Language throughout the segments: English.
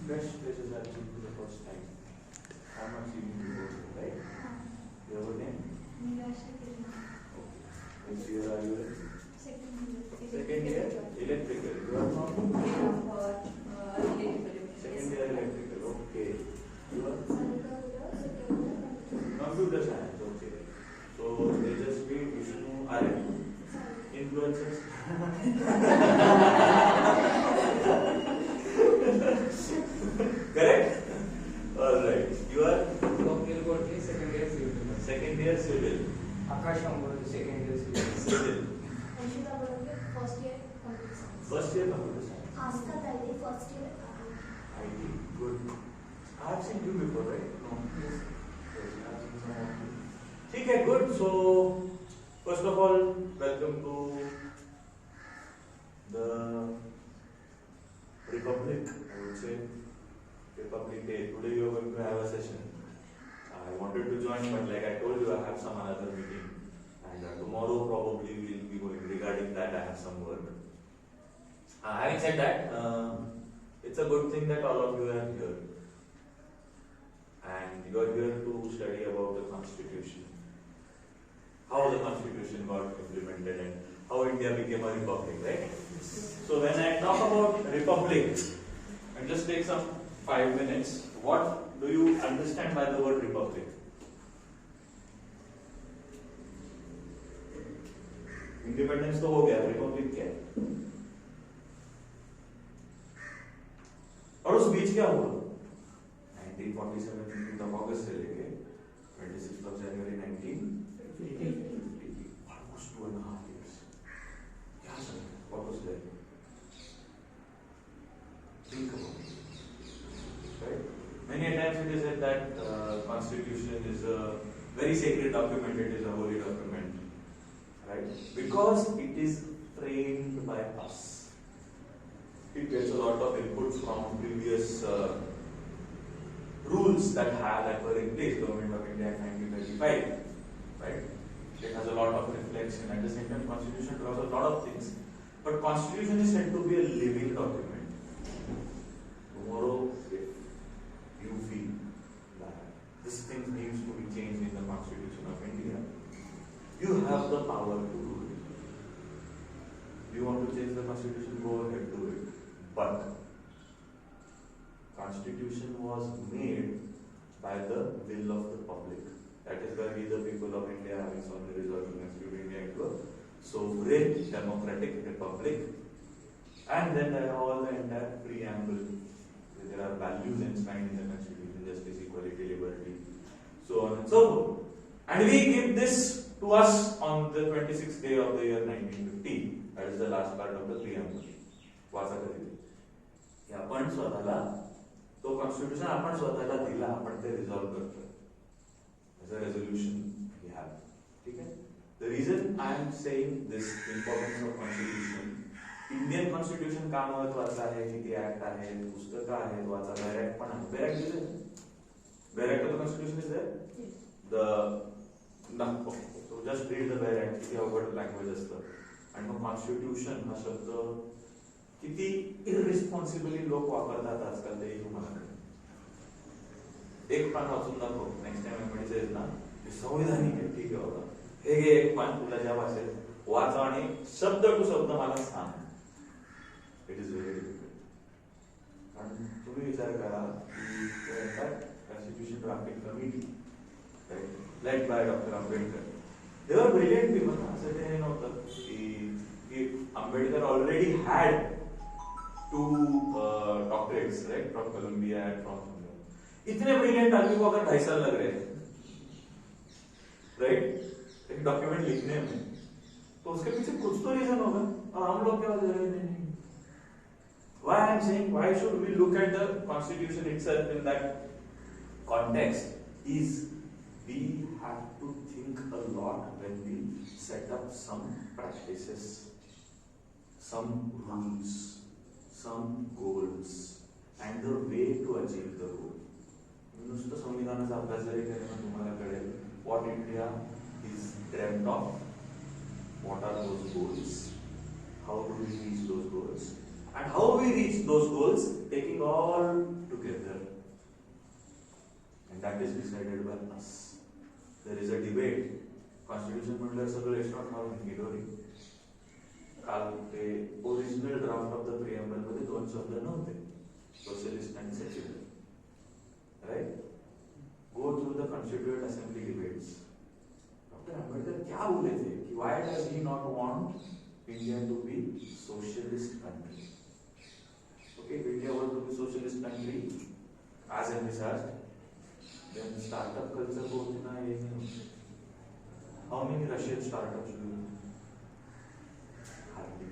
best places I've been to the first time. I'm not seeing you before, right? Your name? Nilasha Kirana. Okay. Which year are you in? Second year. Second year? Electrical. You are from? Second year electrical. Okay. You are? Computer science. Okay. So they just be Vishnu Aryan. Influencers. Correct? Alright. You are? Second year civil. Second year civil. Akash Ambode, second year civil. Civil. Anshita Baloghe, first year computer science. First year computer science. Aastha Dalli, first year IT. Good. I have seen you before, right? No. Yes. Yes, I have seen some of you. Okay, good. So, first of all, welcome to the Republic, I would say. Republic Day. Today we are going to have a session. I wanted to join, but like I told you, I have some another meeting. And tomorrow probably we will be going regarding that. I have some work. Having said that, it's a good thing that all of you are here. And you are here to study about the Constitution. How the Constitution got implemented and how India became a republic, right? So when I talk about republic, and just take some 5 minutes, what do you understand by the word republic? Independence तो हो गया, Republic क्या है? और उस बीच क्या हुआ? 1947 of August से लेके 26th of January 1950, almost 2.5 years. क्या sir? What was there? Think about it. Right? Many times it is said that Constitution is a very sacred document. It is a holy document, right? Because it is framed by us. It gets a lot of input from previous rules that were in place. Government of India in 1935, right? It has a lot of reflection. At the same time, Constitution draws a lot of things. But Constitution is said to be a living document. Tomorrow, if you feel that this thing needs to be changed in the Constitution of India, you have the power to do it. You want to change the Constitution, go ahead, do it. But Constitution was made by the will of the public. That is why we, the people of India, having solemnly resolved to constitute India into a sovereign democratic republic. And then there are all the entire preamble. There are values enshrined in the Constitution: justice, equality, liberty, so on and so forth. And we give this to us on the 26th day of the year 1950. That is the last part of the preamble. वाचा कधी आपण स्वतःला तो constitution आपण स्वतःला दिला, आपण ते रिझॉल्व करतोय. As a resolution we have. ठीक है? The reason I am saying this importance of Constitution, Indian constitution का महत्वाचं आहे, किती ऍक्ट आहेत, पुस्तकं आहेत, वाचा, बॅरॅक पण आहे. बॅरॅक दिले? Barrack of the constitution is there? The so just read the barrack. किती अवघड लँग्वेज असतं. आणि मग कॉन्स्टिट्यूशन हा शब्द किती इररिस्पॉन्सिबली लोक वापरतात आजकाल, ते तुम्हाला कळेल. एक पान वाचून दाखव. नेक्स्ट टाइम एमडी सेज ना, संविधानिक आहे, ठीक आहे बाबा, हे घे एक पान, तुला ज्या भाषेत वाचा आणि शब्द टू शब्द मला सांग. It is very difficult. कारण तुम्ही विचार करा की constitution drafting committee, led by doctor Ambedkar, they were brilliant people. असं ते नव्हतं की Ambedkar already had 2 doctorates, right, from Columbia and from इतने ब्रिलियंट आदमी को अगर 2.5 साल लग रहे हैं, राइट, एक डॉक्यूमेंट लिखने में, तो उसके पीछे कुछ तो रीजन होगा. और हम लोग क्या बोल रहे हैं? Why I am saying why should we look at the Constitution itself in that context is we have to think a lot when we set up some practices, some rules, some goals, and the way to achieve the goal. नुसतं संविधानाचा अभ्यास जरी केला तुम्हाला कळेल what India is dreamt of, what are those goals, how do we reach those goals, And how we reach those goals? Taking all together. And that is decided by us. There is a debate. Constitution म्हटलं सगळं extra normal गेलोरी. काल ते original draft of the preamble मध्ये दोन शब्द नव्हते. Socialist and secular. Right? Go through the Constituent Assembly debates. Dr. Ambedkar क्या बोले थे कि why does he not want India to be socialist country? Okay, if India were to be socialist country as envisaged, then startup culture को उतना ये नहीं. How many Russian startups do you know? Hardly.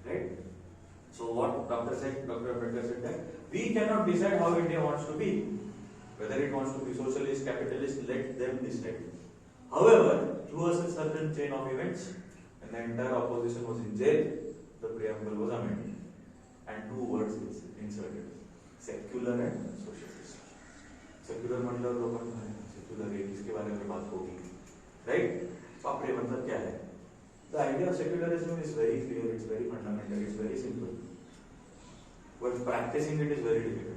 Right? So what Dr. Ambedkar said that we cannot decide how India wants to be. Whether it wants to be socialist, capitalist, let them decide. However, through a certain chain of events, and the entire opposition was in jail, the preamble was amended. And two words inserted. Secular and socialist. Secular मतलब लोगों को secular है, किसके बारे में बात होगी. Right? बापरे मतलब क्या है? The idea of secularism is very clear, it's very fundamental, it's very simple. But practicing it is very difficult.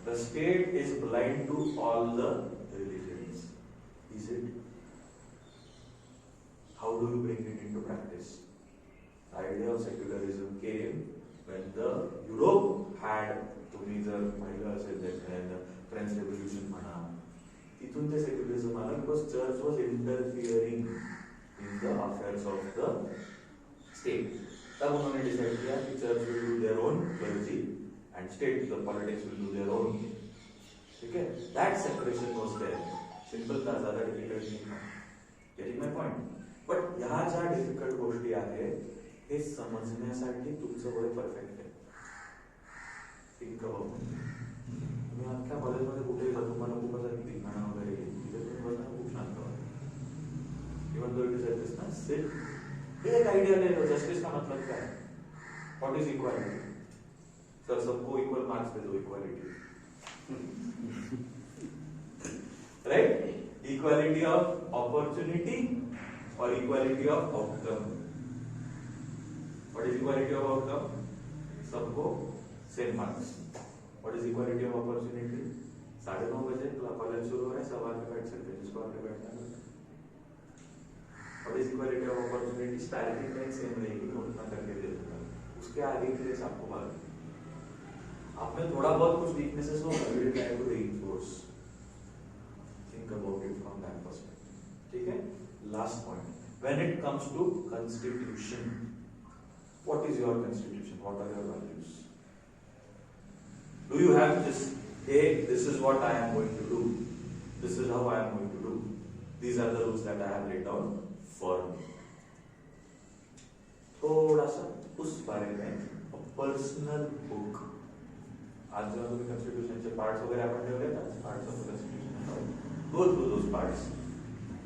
The state is blind to all the religions. Is it? How do you bring it into practice? The idea of secularism came when the Europe had तुम्ही जर पाहिलं असेल the French Revolution म्हणा तिथून ते secularism आलं because church was interfering in the affairs of the state. तब उन्होंने डिसाइड किया कि church will do their own clergy and state, the politics will do their own. ठीक है? That separation was there. Simple था, ज़्यादा difficult नहीं था. Getting my point? But यहाँ ज्या difficult गोष्टी आहे, हे समजण्यासाठी तुमचं वय perfect आहे. Think about it. तुम्ही अख्ख्या कॉलेजमध्ये कुठेही जा, तुम्हाला खूप असं धिंगाणा वगैरे येईल. तिथे तुम्ही बसताना खूप शांत व्हा. Even though it is like this, ना, sit. एक आइडिया ले लो, justice का मतलब क्या है? What is equality? सर सबको इक्वल मार्क्स दे दो equality. Right? Equality of opportunity और equality of outcome. What is equality of outcome? सबको same marks. What is equality of opportunity? 9:30 बजे कॉलेज शुरू हो रहा है, सब आके बैठ सकते हैं जिसको आके बैठना है. What is equality of opportunity? Starting में सेम रहेगी, उतना करके दे दूंगा. उसके आगे के लिए सबको बात. आप में थोड़ा बहुत कुछ वीकनेसेस हो, I will try to reinforce. Think about it from that perspective. ठीक है? Last point. When it comes to constitution, what is your constitution? What are your values? Do you have this? Hey, this is what I am going to do. This is how I am going to do. These are the rules that I have laid down for me. थोड़ा सा उस बारे में personal book. आज जेव्हा तुम्ही कॉन्स्टिट्यूशनचे parts वगैरे आपण ठेवले ना, parts of constitution, go through those parts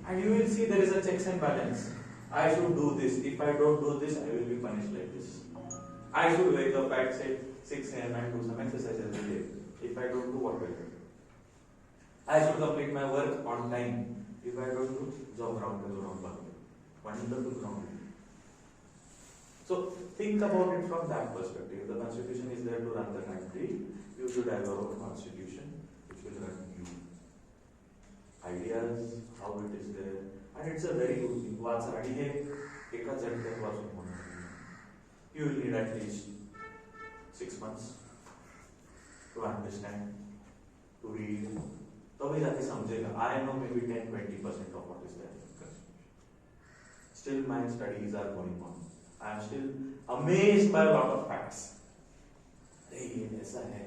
and you will see there is a checks and balance. I should do this. If I don't do this, I will be punished like this. I should wake up at say 6 a.m. and do some exercise every day. If I don't do, what will I do? I should complete my work on time. If I don't do, jog around the ground. Wonderful ground. So think about it from that perspective. The constitution is there to run the country. You should have your own constitution which will run you. Ideas, how it is there, and it's a very good thing. वाचा आणि हे एका झटक्यात वाचून होणार. You will need at least 6 months to understand, to read. तभी जाके समझेगा. I know maybe 10-20% of what is there in the constitution. Still my studies are going on. I am still amazed by a lot of facts. Hey, ऐसा है.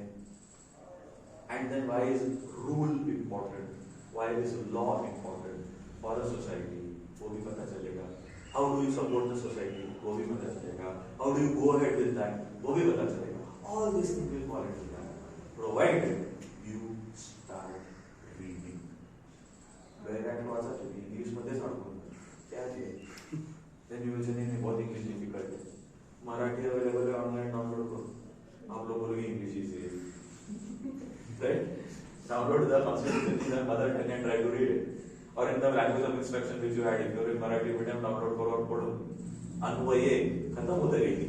And then why is rule important? Why is law important for a society? वो भी पता चलेगा. How do you support the society? वो भी पता चलेगा. How do you go ahead with that? वो भी पता चलेगा. All these things will fall into that, provided you start reading. Where at वाचा तुम्ही इंग्लिश मध्येच अडकून क्या ते? Then you will say नहीं बहुत इंग्लिश डिफिकल्ट है. मराठी अवेलेबल है ऑनलाइन डाउनलोड करो. आप लोग बोलोगे इंग्लिश इजी है. Right? Download the constitution in the mother tongue and try to read it. Or in the language of instruction which you had. If you are in Marathi medium, download करो और पढ़ो. अन्वये खत्म होतं गेली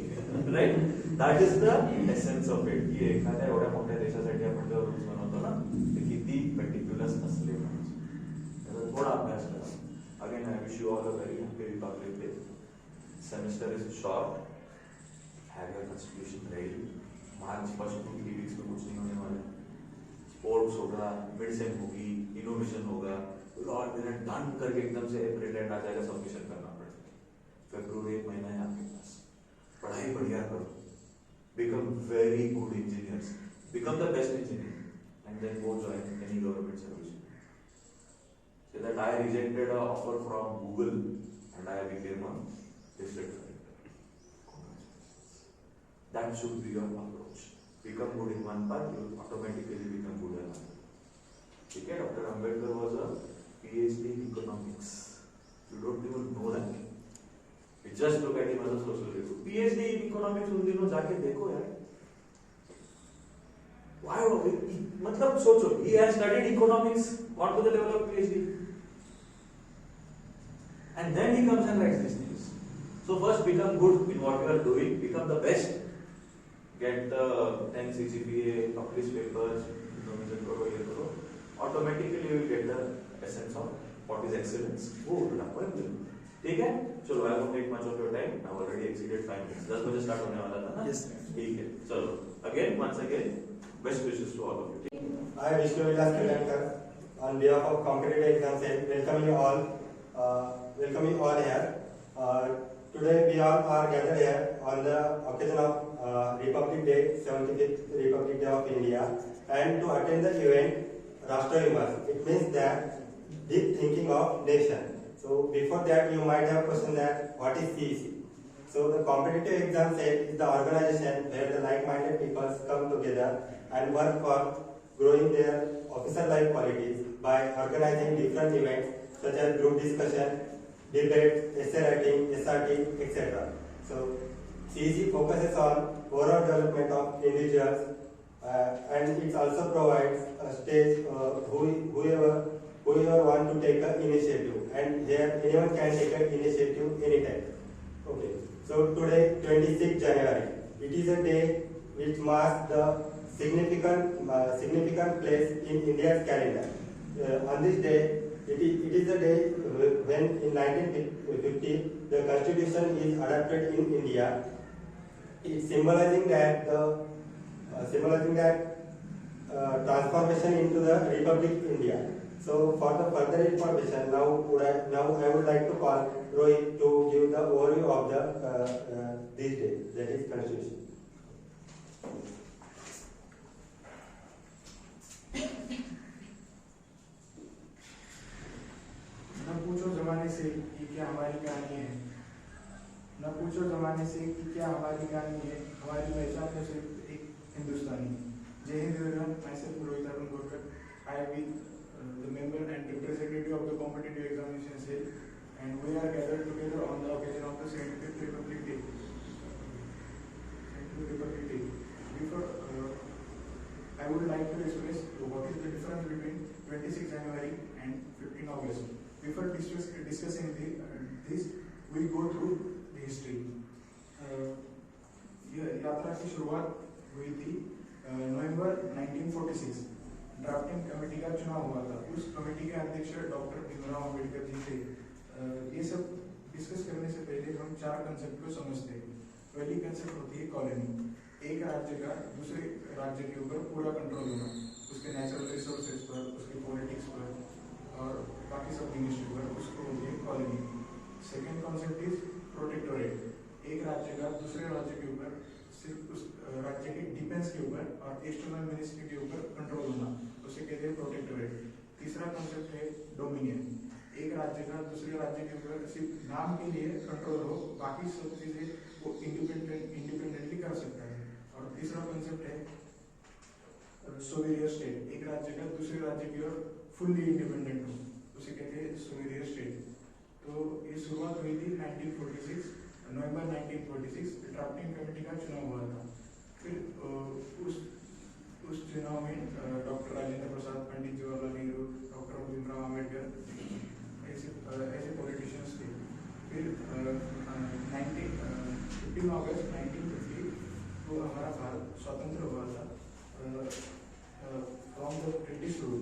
right. That is the essence of it की एखाद्या एवढ्या मोठ्या देशासाठी आपण जेव्हा रूल्स बनवतो ना ते किती मेटिक्युलस असले पाहिजे त्याचा थोडा अभ्यास करा. Again I wish you all a very happy republic day. Semester is short. Have your constitution ready. March पासून 3 वीक्स में कुछ नहीं होने वाला. स्पोर्ट्स होगा, मिड सेम होगी, इनोवेशन होगा. और डन करके एकदम से अप्रैल एंड आ जाएगा, सबमिशन करना पड़ेगा. फरवरी 1 महीना है आपके पास. पढ़ाई बढ़िया करो. Become very good engineers. Become the best engineer, and then go join any government service. Say that I rejected an offer from Google and I became a district collector. That should be your approach. Become good in one part, you will automatically become good in another. Okay, Dr. Ambedkar was a PhD in economics. You don't even know that. You just look at him as a social review. PhD in economics उन दिनों जाके देखो यार. Why? मतलब सोचो, he has studied economics, gone to the level of PhD, and then he comes and writes these things. So first become good in what you are doing, become the best, get the 10 CGPA, publish papers, information करो ये करो. Automatically you will get the essence of what is excellence. वो ठीक है. चलो I won't take much of your time. I've already exceeded 5 minutes. 10 बजे start होने वाला था ना. Yes. ठीक है. चलो once again best wishes to all of you. I, Vishnu Vilas Kilankar, on behalf of competitive exams, welcome you all. Welcome you all here. Today we all are gathered here on the occasion of Republic Day, 75th Republic Day of India, and to attend the event Rashtra Vimas. It means that deep thinking of nation. So before that, you might have questioned that what is CEC. So the competitive exam cell is the organization where the like-minded people come together and work for growing their officer-like qualities by organizing different events such as group discussion, debate, essay writing, SRT, etc. So CEC focuses on overall development of individuals and it also provides a stage whoever want to take an initiative, and here anyone can take an initiative anytime. Okay. So today, 26th January, it is a day which marks the significant place in India's calendar. On this day, it is the day when in 1950 the Constitution is adopted in India. It's symbolizing that transformation into the Republic India. So for the further information, now I would like to call Rohit to give the overview of this day, that is Constitution. न पूछो जमाने से कि क्या हमारी कहानी है. न पूछो जमाने से कि क्या हमारी कहानी है. हमारी पहचान तो सिर्फ एक हिंदुस्तानी. जय Hind everyone. Myself Rohit Arun Gorkar. I have been the member and representative of the competitive examination cell, and we are gathered together on the occasion of the 75th Republic Day. Before, I would like to express what is the difference between 26 January and 15 August. Before discussing this, we go through the history. यात्रा की शुरुआत हुई थी नवंबर 1946. Drafting committee का चुनाव हुआ था. उस कमेटी के अध्यक्ष डॉक्टर भीमराव अम्बेडकर जी थे. ये सब डिस्कस करने से पहले हम 4 कंसेप्ट को समझते हैं. पहली कंसेप्ट होती है कॉलोनी. एक राज्य का दूसरे राज्य के ऊपर पूरा कंट्रोल होना, उसके नेचुरल रिसोर्सेज पर, उसके पॉलिटिक्स पर और बाकी सब मिनिस्ट्री पर, उसको होती है colony. Second concept is protectorate. एक राज्य का दूसरे राज्य के ऊपर सिर्फ उस राज्य के डिफेंस के ऊपर और एक्सटर्नल मिनिस्ट्री के ऊपर कंट्रोल होना, उसे कहते हैं प्रोटेक्टोरेट. तीसरा कॉन्सेप्ट है डोमिनियन. एक राज्य का दूसरे राज्य के ऊपर सिर्फ नाम के लिए कंट्रोल हो, बाकी सब चीजें वो इंडिपेंडेंटली कर सकता है. और तीसरा कॉन्सेप्ट है सोवेरियर स्टेट. एक राज्य का दूसरे राज्य की ओर फुल्ली इंडिपेंडेंट हो, उसे कहते हैं सोवेरियर स्टेट. तो ये शुरुआत हुई थी 1946 नवंबर 1946. ड्राफ्टिंग कमेटी का चुनाव हुआ था. फिर उस चुनाव में डॉक्टर राजेंद्र प्रसाद, पंडित जवाहरलाल नेहरू, डॉक्टर भीमराव अम्बेडकर ऐसे पॉलिटिशियंस थे. फिर स्वतंत्र हुआ था फ्रॉम द ब्रिटिश रूल।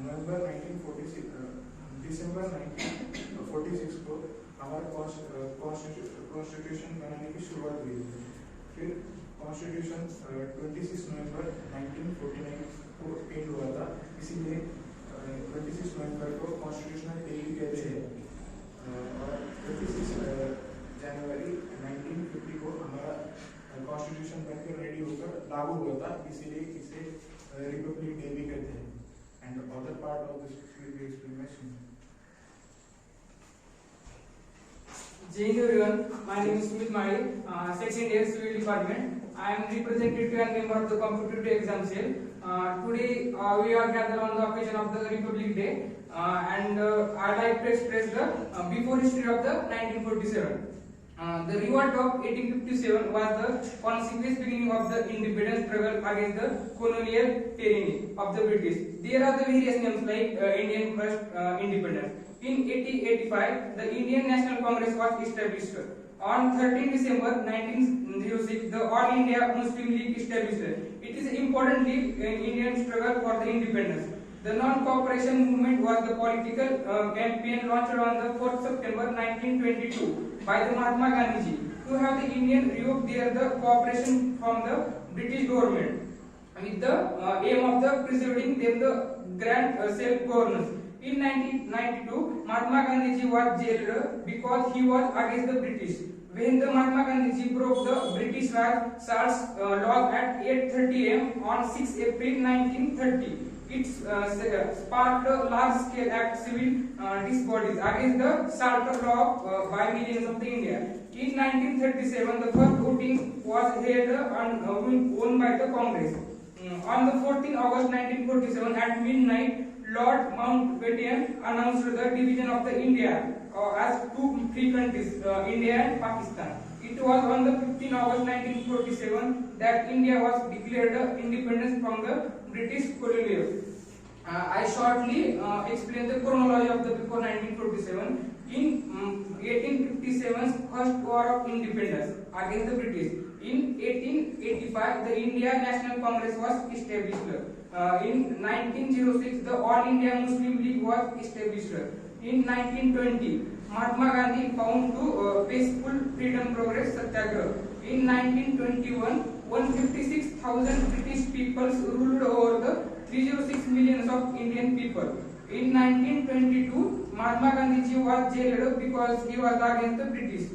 नवंबर 1946 दिसंबर 1946 को हमारा कॉन्स्टिट्यूशन बनाने की शुरुआत हुई थी। फिर कॉन्स्टिट्यूशन 26 नवंबर 1949 को एंड हुआ था, इसीलिए 26 नवंबर को कॉन्स्टिट्यूशनल डे भी कहते हैं। और 26 जनवरी 1950 को हमारा कॉन्स्टिट्यूशन बनकर रेडी होकर लागू हुआ था, इसीलिए इसे रिपब्लिक डे भी कहते हैं। And other part of this will be explanation. Jai Hind everyone, my name is Sumit Mari, second year civil department. I am representative and member of the competitive exam cell. Today we are gathered on the occasion of the Republic Day, and I like to express the before history of the 1947. The revolt of 1857 was the consequent beginning of the independence struggle against the colonial tyranny of the British. There are the various names like Indian First Independence. In 1885, the Indian National Congress was established. On 13 December 1906, the All India Muslim League established. It is importantly an Indian struggle for the independence. The non-cooperation movement was the political campaign launched on the 4th September 1922 by the Mahatma Gandhi ji to have the Indian revoke their the cooperation from the British government with the aim of the preserving them the grand self-governance. In 1992, Mahatma Gandhi ji was jailed because he was against the British. When the Mahatma Gandhi ji broke the British Raj Sar's laws at 8:30 am on 6 April 1930, it sparked a large-scale act civil disbodies against the Charter law by millions of the India. In 1937, the first voting was held won by the Congress. On the 14th August 1947 at midnight, Lord Mountbatten announced the division of the India as two free countries, India and Pakistan. It was on the 15th August 1947 that India was declared independence from the British colonial. I shortly explain the chronology of the before 1947. In 1857's first war of independence against the British. In 1885, the India National Congress was established. In 1906, the All India Muslim League was established. In 1920, Mahatma Gandhi found to peaceful freedom progress satyagraha. In 1921, 156,000 British people ruled over the 306 millions of Indian people. In 1922, Mahatma Gandhi ji was jailed because he was against the British.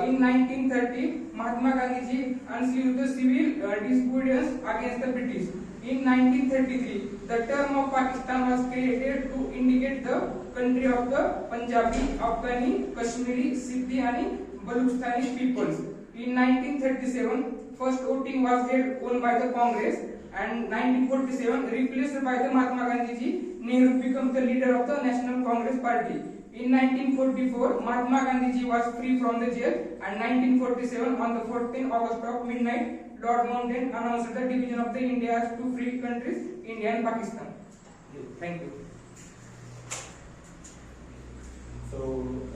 In 1930, Mahatma Gandhi ji unsleeved the civil disputes against the British. In 1933, the term of Pakistan was created to indicate the country of the Punjabi, Afghani, Kashmiri, Sindhi and Balochistan peoples. In 1937, first voting was held on by the Congress, and 1947 replaced by the Mahatma Gandhi ji, Nehru became the leader of the National Congress Party. In 1944, Mahatma Gandhi ji was free from the jail, and 1947 on the 14th August of midnight, Lord Mountbatten announced the division of the India as two free countries, India and Pakistan. Thank you. So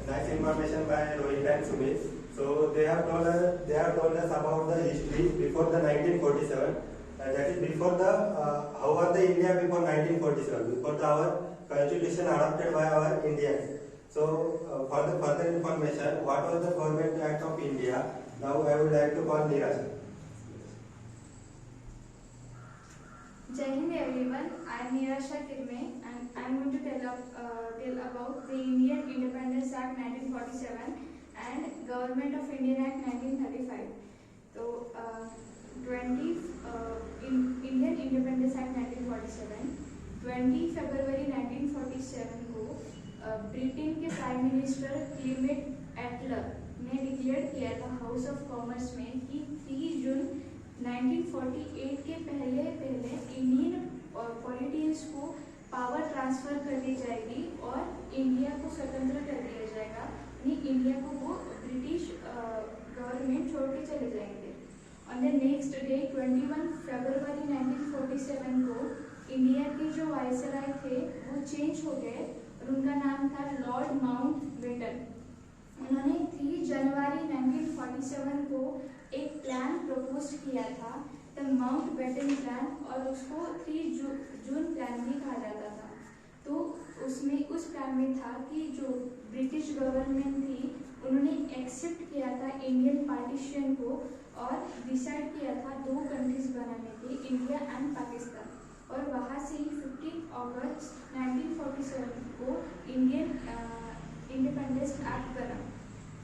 nice information by Rohit and Sumit. So they have told us about the history before the 1947. That is before the how was the India before 1947? Before our constitution adopted by our Indians. So for the further information, what was the Government Act of India? Now I would like to call Neeraj. Jai Hind everyone, I am Neeraj Kirme and I am going to tell about the Indian Independence Act 1947 and Government of India Act 1935. So, Indian Independence Act 1947, 20 February 1947 को Britain के prime minister Clement एटलर ने declare किया था house of commerce में कि 3 जून 1948 के पहले Indian politicians को पावर ट्रांसफर कर दी जाएगी और इंडिया को स्वतंत्र कर दिया जाएगा, यानी इंडिया को वो ब्रिटिश गवर्नमेंट छोड़ के चले जाएंगे। ऑन द नेक्स्ट डे 21 फरवरी 1947 को इंडिया के जो वायसराय थे वो चेंज हो गए और उनका नाम था लॉर्ड माउंटबेटन। उन्होंने 3 जनवरी 1947 1947 को एक प्लान प्रपोज किया था, द माउंटबेटन प्लान, और उसको 3 जून प्लान भी कहा जाता था। तो उसमें उस प्लान में था कि जो ब्रिटिश गवर्नमेंट थी उन्होंने एक्सेप्ट किया था इंडियन पार्टीशन को और डिसाइड किया था 2 कंट्रीज बनाने के, इंडिया एंड पाकिस्तान। और वहाँ से ही 15 अगस्त 1947 को इंडियन इंडिपेंडेंस एक्ट बना।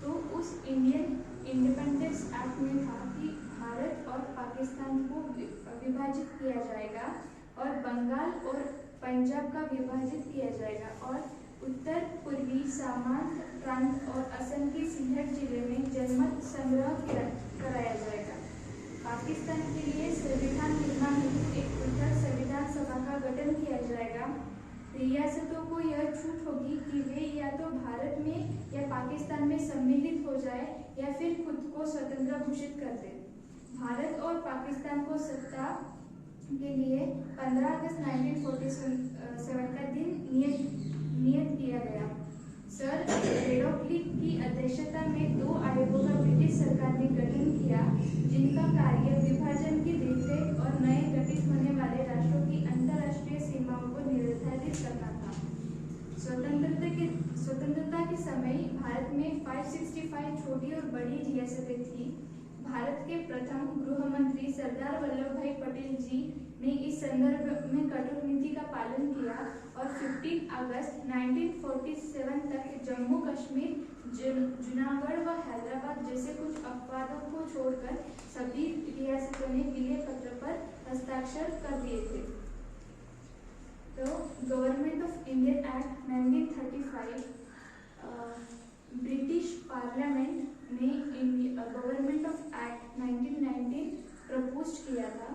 तो उस इंडियन इंडिपेंडेंस एक्ट में था कि भारत और पाकिस्तान को विभाजित किया जाएगा और बंगाल और पंजाब का विभाजित किया जाएगा और उत्तर पूर्वी सामांत प्रांत और असम के सिलहट जिले में जनमत संग्रह कराया जाएगा। पाकिस्तान के लिए संविधान निर्माण हेतु एक पृथक संविधान सभा का गठन किया जाएगा। रियासतों को यह छूट होगी कि वे या तो भारत में या पाकिस्तान में सम्मिलित हो जाए या फिर खुद को स्वतंत्र घोषित कर दे। भारत और पाकिस्तान को सत्ता के लिए 15 अगस्त 1947 का दिन नियत किया गया। सर रेडोक्लिफ की अध्यक्षता में 2 आयोगों का ब्रिटिश सरकार ने गठन किया, जिनका कार्य विभाजन की देखरेख और नए गठित होने वाले राष्ट्रों की अंतर्राष्ट्रीय सीमाओं को निर्धारित करना था। स्वतंत्रता के समय भारत में 565 छोटी और बड़ी रियासतें थी। भारत के प्रथम गृह मंत्री सरदार वल्लभ भाई पटेल जी ने इस संदर्भ में कठोर नीति का पालन किया और 15 अगस्त 1947 तक जम्मू कश्मीर, जूनागढ़ व हैदराबाद जैसे कुछ अपवादों को छोड़कर सभी रियासतों ने विलय पत्र पर हस्ताक्षर कर दिए थे। तो government of Indian act 1935, British parliament ने गवर्नमेंट ऑफ एक्ट 1919 प्रपोज किया था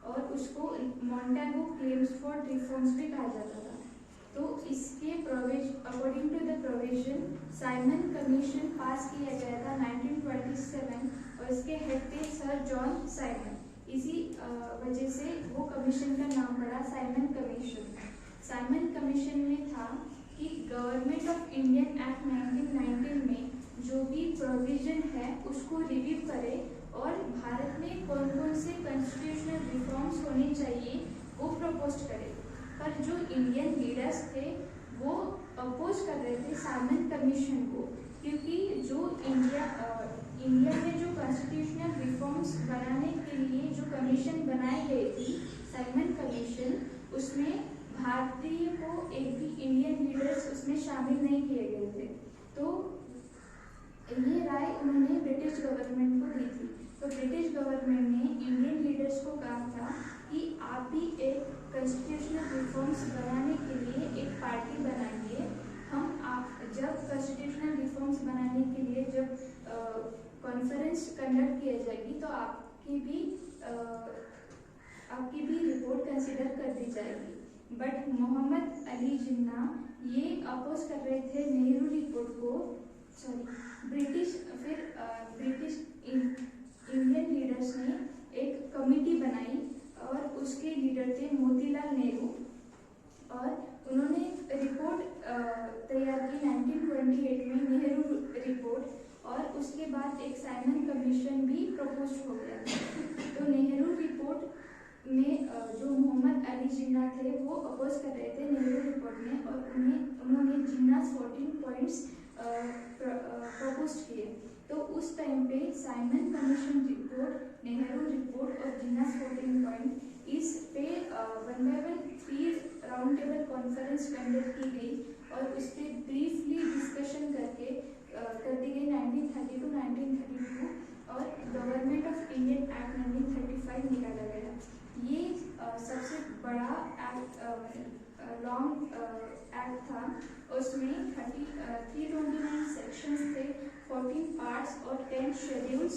और उसको मॉन्टेगो क्लेम्स फॉर रिफॉर्म्स भी कहा जाता था। तो इसके according to the provision Simon Commission pass किया गया था 1927 और इसके हेड थे सर जॉन साइमन। इसी वजह से वो कमीशन का नाम पड़ा साइमन कमीशन। साइमन कमीशन में था कि गवर्नमेंट ऑफ इंडियन एक्ट 1919 में जो भी प्रोविजन है उसको रिव्यू करे और भारत में कौन कौन से कॉन्स्टिट्यूशनल रिफॉर्म्स होने चाहिए वो प्रपोज करे। पर जो इंडियन लीडर्स थे वो अपोज कर रहे थे साइमन कमीशन को, क्योंकि जो इंडिया में जो कॉन्स्टिट्यूशनल रिफॉर्म्स बनाने के लिए जो कमीशन बनाई गई थी साइमन कमीशन, उसमें भारतीय को एक भी इंडियन लीडर्स उसमें शामिल नहीं किए गए थे। तो ये राय उन्होंने ब्रिटिश गवर्नमेंट को दी थी। तो ब्रिटिश गवर्नमेंट ने इंडियन लीडर्स को कहा था कि आप भी एक कॉन्स्टिट्यूशनल रिफॉर्म्स बनाने के लिए एक पार्टी बनाइए। जब कॉन्स्टिट्यूशनल रिफॉर्म्स बनाने के लिए जब कॉन्फ्रेंस कंडक्ट किया जाएगी तो आपकी भी रिपोर्ट कंसिडर कर दी जाएगी। बट मोहम्मद अली जिन्ना ये अपोज कर रहे थे नेहरू रिपोर्ट को। ब्रिटिश इंडियन लीडर्स ने एक कमेटी बनाई और उसके लीडर थे मोतीलाल नेहरू और उन्होंने रिपोर्ट तैयार की 1928 में नेहरू रिपोर्ट और उसके बाद एक साइमन कमीशन भी प्रपोज हो गया। तो नेहरू रिपोर्ट में जो मोहम्मद अली जिन्ना थे वो अपोज कर रहे थे नेहरू रिपोर्ट में और उन्होंने जिन्नास 14 पॉइंट्स प्रपोज किए। तो उस टाइम पे Simon commission report, Nehru report और जिन्नास 14 पॉइंट इस पे 1 by 1 फिर राउंड टेबल कॉन्फ्रेंस कंडक्ट की गई और उस पर ब्रीफली डिस्कशन कर दी गई 1930 to 1932 और गवर्नमेंट ऑफ इंडियन एक्ट 1935 निकाला गया। ये सबसे बड़ा लॉन्ग एक्ट था। उसमें 329 सेक्शंस थे, 14 पार्ट्स और 10 शेड्यूल्स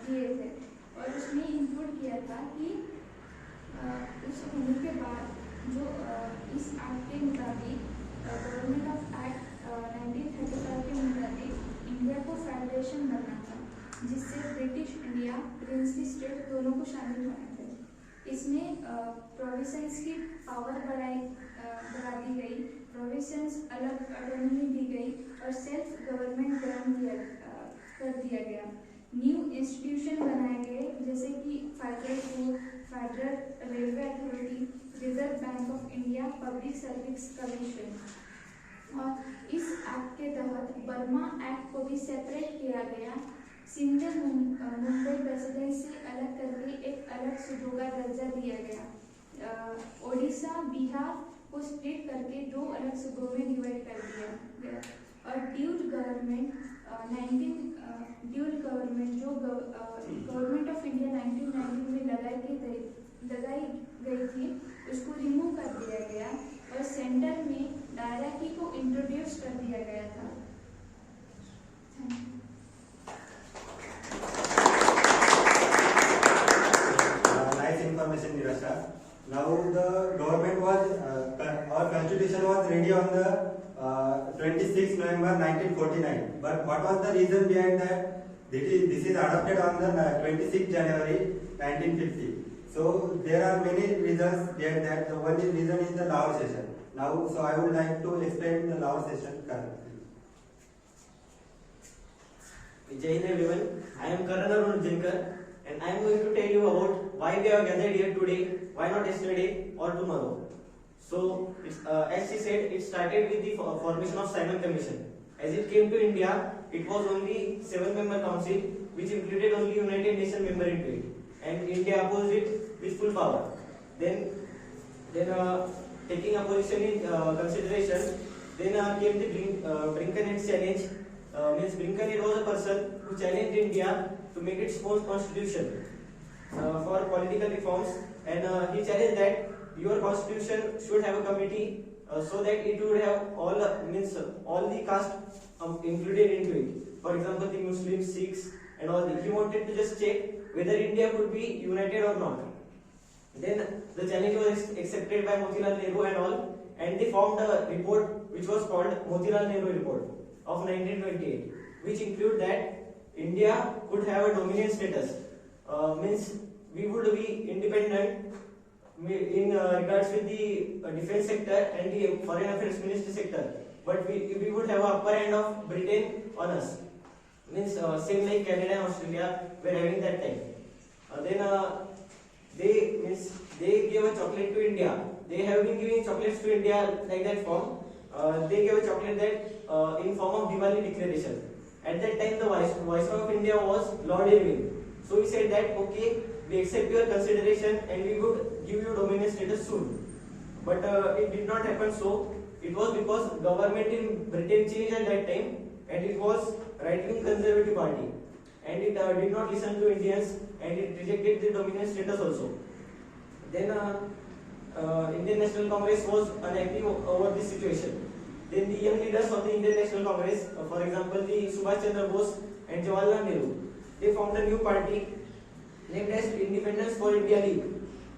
दिए थे और उसमें इंक्लूड किया था कि उस होने के बाद जो इस एक्ट के मुताबिक गवर्नमेंट ऑफ एक्ट 1935 के मुताबिक इंडिया को फेडरेशन बनना था, जिससे ब्रिटिश इंडिया, प्रिंसली स्टेट दोनों को शामिल होना थे। इसमें प्रोविंसेस की पावर बढ़ा दी गई, प्रोविंसेस अलग ऑटोनॉमी दी गई और सेल्फ गवर्नमेंट कर दिया गया। न्यू इंस्टीट्यूशन बनाए गए जैसे कि federal court, federal railway authority, reserve bank of India, public service commission. और इस एक्ट के तहत बर्मा एक्ट को भी सेपरेट किया गया। सिंध मुंबई प्रेसिडेंट से अलग करके एक अलग सूबों का दर्जा दिया गया। ओडिशा, बिहार को स्प्लिट करके दो अलग सूबों में डिवाइड कर दिया गया। और ड्यूल गवर्नमेंट जो गवर्नमेंट ऑफ इंडिया 1919 में लगाई गई थी उसको रिमूव कर दिया गया और सेंटर में डायराकी को इंट्रोड्यूस कर दिया गया था। Nice information, Nirasha. Now the government was, our constitution was ready on the 26 November 1949. But what was the reason behind that? This is adopted on the 26 January 1950. So there are many reasons behind that. The one reason is the Lahore session. Now, so I would like to explain the Lahore session currently. Jai Hind everyone, I am Karan Arun Jinkar and I am going to tell you about why we are gathered here today, why not yesterday or tomorrow. So, as she said, it started with the formation of Simon Commission. As it came to India, it was only 7-member council which included only United Nations member into it, and India opposed it with full power. Then taking opposition in consideration, then came the Brinkenhead challenge. Means Brinkenhead was a person who challenged India to make its own constitution for political reforms, and he challenged that your constitution should have a committee so that it would have all the caste included into it. For example, the Muslims, Sikhs, and all. He wanted to just check whether India could be united or not. Then the challenge was accepted by Motilal Nehru and all, and they formed a report which was called Motilal Nehru Report of 1928, which include that India could have a dominant status. Means we would be independent in regards with the defense sector and the foreign affairs ministry sector, but we would have upper end of Britain on us. Means same like Canada and Australia were having that time. They gave a chocolate to India. They have been giving chocolates to India like that form. They gave a chocolate that in form of Diwali declaration. At that time, the Viceroy of India was Lord Irwin. So he said that okay, we accept your consideration and we would give you dominant status soon. But it did not happen so. It was because government in Britain changed at that time, and it was right-wing conservative party, and it did not listen to Indians, and it rejected the dominant status also. Then Indian National Congress was unactive over this situation. Then the young leaders of the Indian National Congress, for example, the Subhash Chandra Bose and Jawaharlal Nehru, they formed a new party named as Independence for India League,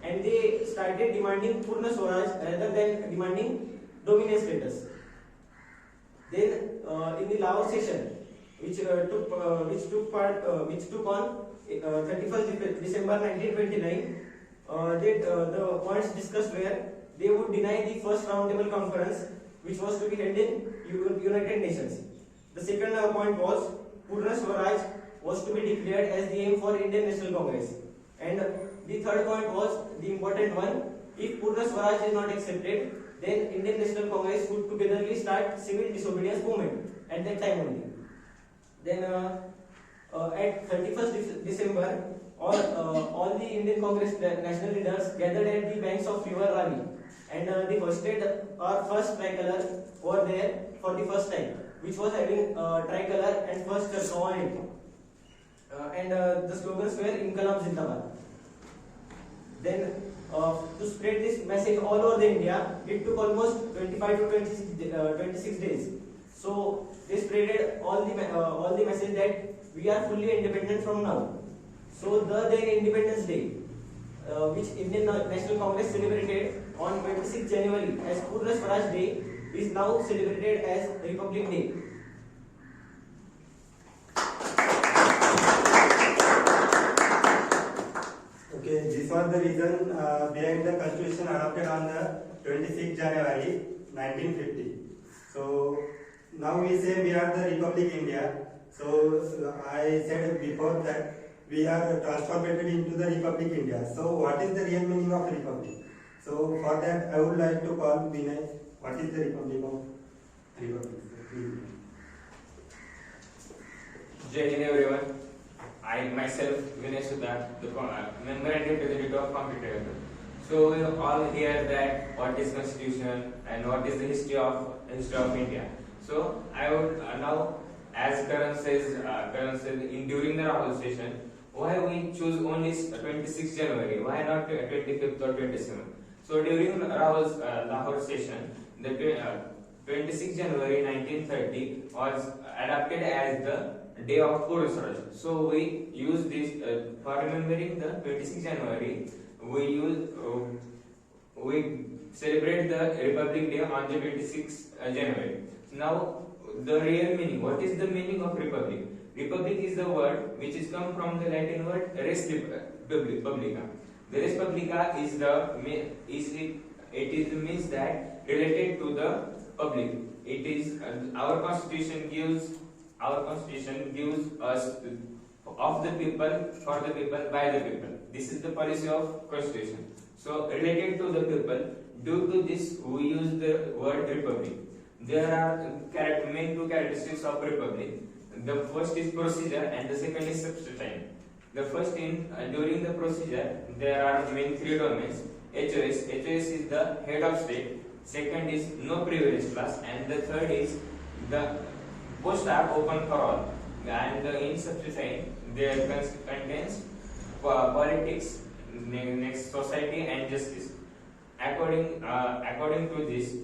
and they started demanding Purna Swaraj rather than demanding dominant status. Then in the Lahore session, which took on 31st December 1929, the points discussed were they would deny the first roundtable conference which was to be held in United Nations. The second point was Purna Swaraj was to be declared as the aim for Indian National Congress. And the third point was the important one: if Purna Swaraj is not accepted, then Indian National Congress would togetherly start civil disobedience movement at that time only. Then at 31st December, all the Indian Congress national leaders gathered at the banks of River Ravi, and they hosted our first tricolor over there for the first time, which was having tricolor and first Charkha on it. And the slogans were Inqilab Zindabad. Then to spread this message all over the India, it took almost 25 to 26 days. So they spreaded all the message that we are fully independent from now. So then Independence Day, which Indian National Congress celebrated on 26 January as Purna Swaraj Day, is now celebrated as Republic Day. Okay, this was the reason behind the constitution adopted on the 26 January 1950. So now we say we are the Republic India. So I said before that we are transformed into the Republic India. So what is the real meaning of Republic? So for that I would like to call Vinay. What is the Republic of Republic? Jai Hind everyone. I myself Vinay Sudhar, the member and representative of Computer. So we all hear that what is Constitution and what is the history of India. So I would now, as Karan says, in during the Rahul session, why we choose only 26 January? Why not 25th or 27th? So during Rahul's Lahore session, the 26 January 1930 was adopted as the day of Purna Swaraj. So we use this for remembering the 26 January. We celebrate the Republic Day on the 26th January. Now, the real meaning. What is the meaning of Republic? Republic is the word which is come from the Latin word res publica. The res publica is it means that related to the public. It is our constitution gives us of the people, for the people, by the people. This is the policy of constitution. So related to the people, due to this we use the word republic. There are main two characteristics of republic. The first is procedure and the second is substitution. The first during the procedure there are main three domains. HOS is the head of state. Second is no privilege class, and the third is the posts are open for all. And in substitution there contains politics, next society and justice. According to this,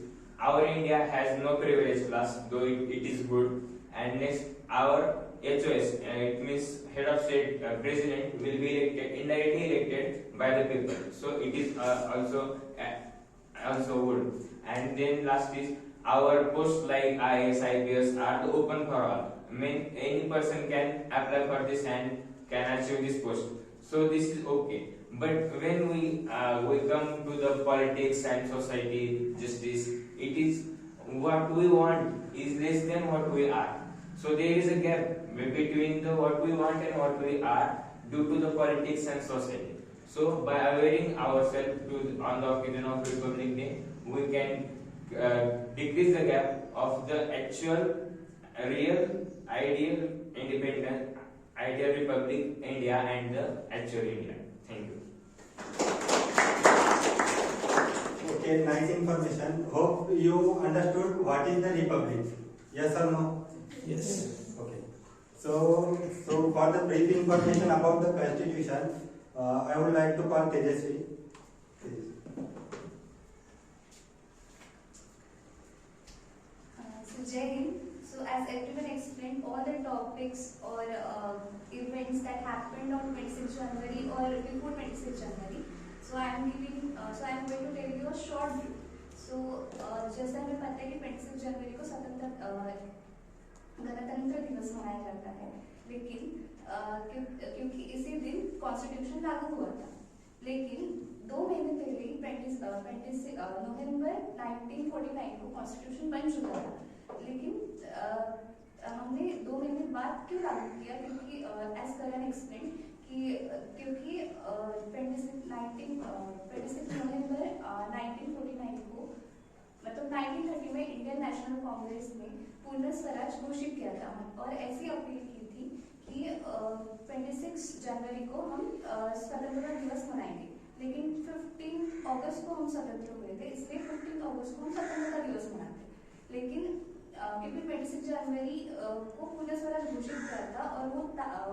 our India has no privilege class, though it is good. And next, our HOS, it means head of state, president will be indirectly elected by the people. So it is also good. And then last is our posts like IAS, IPS are open for all. Any person can apply for this and can achieve this post. So this is okay. But when we come to the politics and society, justice, it is what we want is less than what we are. So there is a gap between the what we want and what we are due to the politics and society. So by awareing ourselves on the occasion of Republic Day, we can decrease the gap of the actual, real, ideal, independent, ideal Republic India and the actual India. Thank you. Okay, nice information. Hope you understood what is the Republic. Yes or no? Yes. Okay. So for the brief information about the Constitution, I would like to call Tejasvi. So Jai Hind. So as everyone explained, all the topics or events that happened on 26 January or before 26 January. So I am going to tell you a short view. So जैसा हमें पता है कि 26 जनवरी को गणतंत्र दिवस मनाया जाता है, लेकिन क्योंकि इसी दिन कॉन्स्टिट्यूशन लागू हुआ था, लेकिन 2 महीने पहले ही 26 नवंबर 1949 को कॉन्स्टिट्यूशन बन चुका था, लेकिन हमने 2 महीने बाद क्यों लागू किया? क्योंकि एज करण एक्सप्लेन क्योंकि 26 नवंबर 1949 को मतलब 1930 में इंडियन नेशनल कांग्रेस ने पूर्ण स्वराज घोषित किया था और ऐसी अपील की थी कि 26 जनवरी को हम स्वतंत्रता दिवस मनाएंगे, लेकिन 15 अगस्त को हम स्वतंत्र हुए थे, इसलिए 15 अगस्त को हम स्वतंत्रता दिवस मनाते, लेकिन क्योंकि 26 जनवरी को पूर्ण स्वराज घोषित किया था और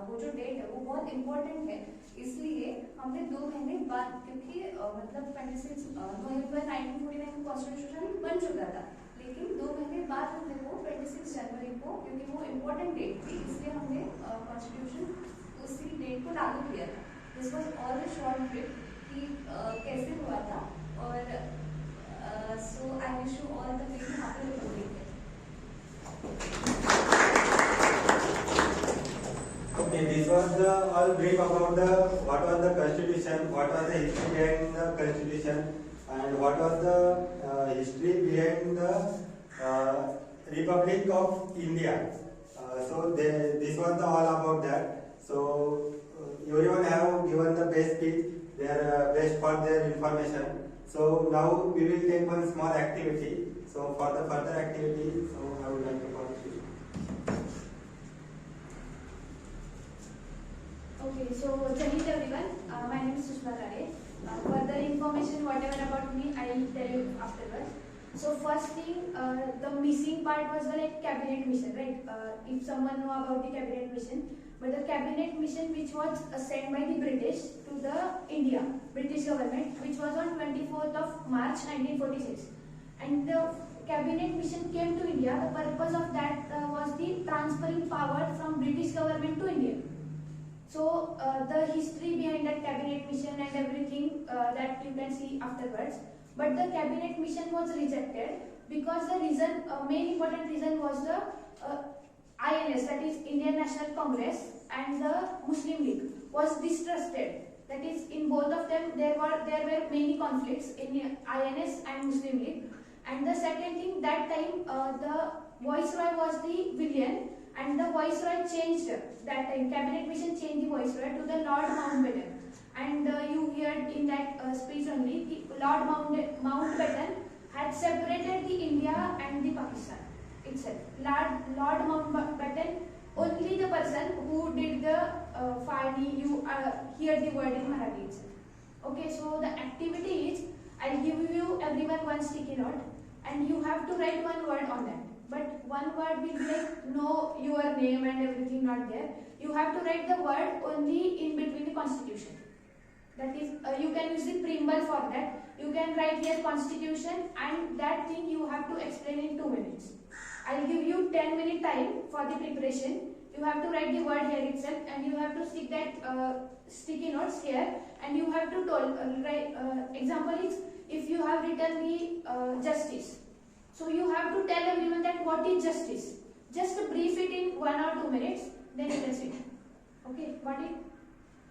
वो जो डेट है वो बहुत इम्पोर्टेंट है, इसलिए हमने 2 महीने बाद, क्योंकि मतलब 26 नवंबर 1949 को कॉन्स्टिट्यूशन बन चुका था, लेकिन 2 महीने बाद हमने वो 26 जनवरी को, क्योंकि वो इम्पोर्टेंट डेट थी, इसलिए हमने कॉन्स्टिट्यूशन उसी डेट को लागू किया था. This was all the short brief कि कैसे हुआ था, और so I wish you all the very happy republic day. Okay, this was the all brief about the what was the Constitution, what was the history behind the Constitution, and what was the history behind the Republic of India. This was all about that. So everyone have given the best speech, their best for their information. So now we will take one small activity. So for the further activity, so I would like to call you. Okay, so Janit everyone, my name is Sushma Rade. Further information, whatever about me, I will tell you afterwards. So first thing, the missing part was the cabinet mission, right? If someone know about the cabinet mission, but the cabinet mission which was sent by the British to the India, British government, which was on 24th of March 1946. And the cabinet mission came to India. The purpose of that was the transferring power from British government to India. So the history behind that cabinet mission and everything that you can see afterwards. But the cabinet mission was rejected because the reason, main important reason was the INS, that is Indian National Congress, and the Muslim League was distrusted. That is, in both of them there were many conflicts in INS and Muslim League. And the second thing, that time the Viceroy was the villain, and the Viceroy changed that time. Cabinet mission changed the Viceroy to the Lord Mountbatten. And you heard in that speech only, the Lord Mountbatten had separated the India and the Pakistan itself. Lord Mountbatten, only the person who did the Fani, you hear the word in Marathi itself. Okay, so the activity is, I'll give you everyone one sticky note, and you have to write one word on that. But one word will be no your name and everything not there. You have to write the word only in between the constitution. That is, you can use the preamble for that. You can write here constitution, and that thing you have to explain in 2 minutes. I'll give you 10-minute time for the preparation. You have to write the word here itself, and you have to stick that sticky notes here, and you have to write. Example is, if you have written the justice, so you have to tell everyone that what is justice. Just brief it in 1 or 2 minutes, then you can sit. Okay, what it?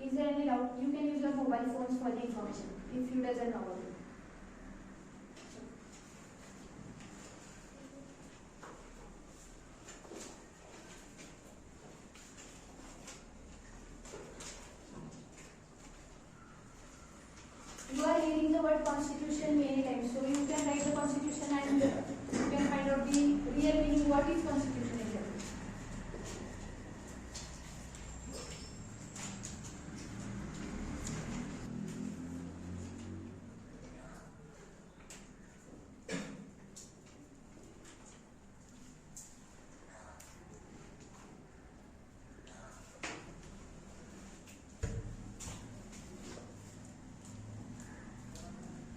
Is there any doubt? You can use your mobile phones for the information if you doesn't know about it. You are hearing the word constitution many times, so you can write the constitution and you can find out the real meaning, what is constitution exactly.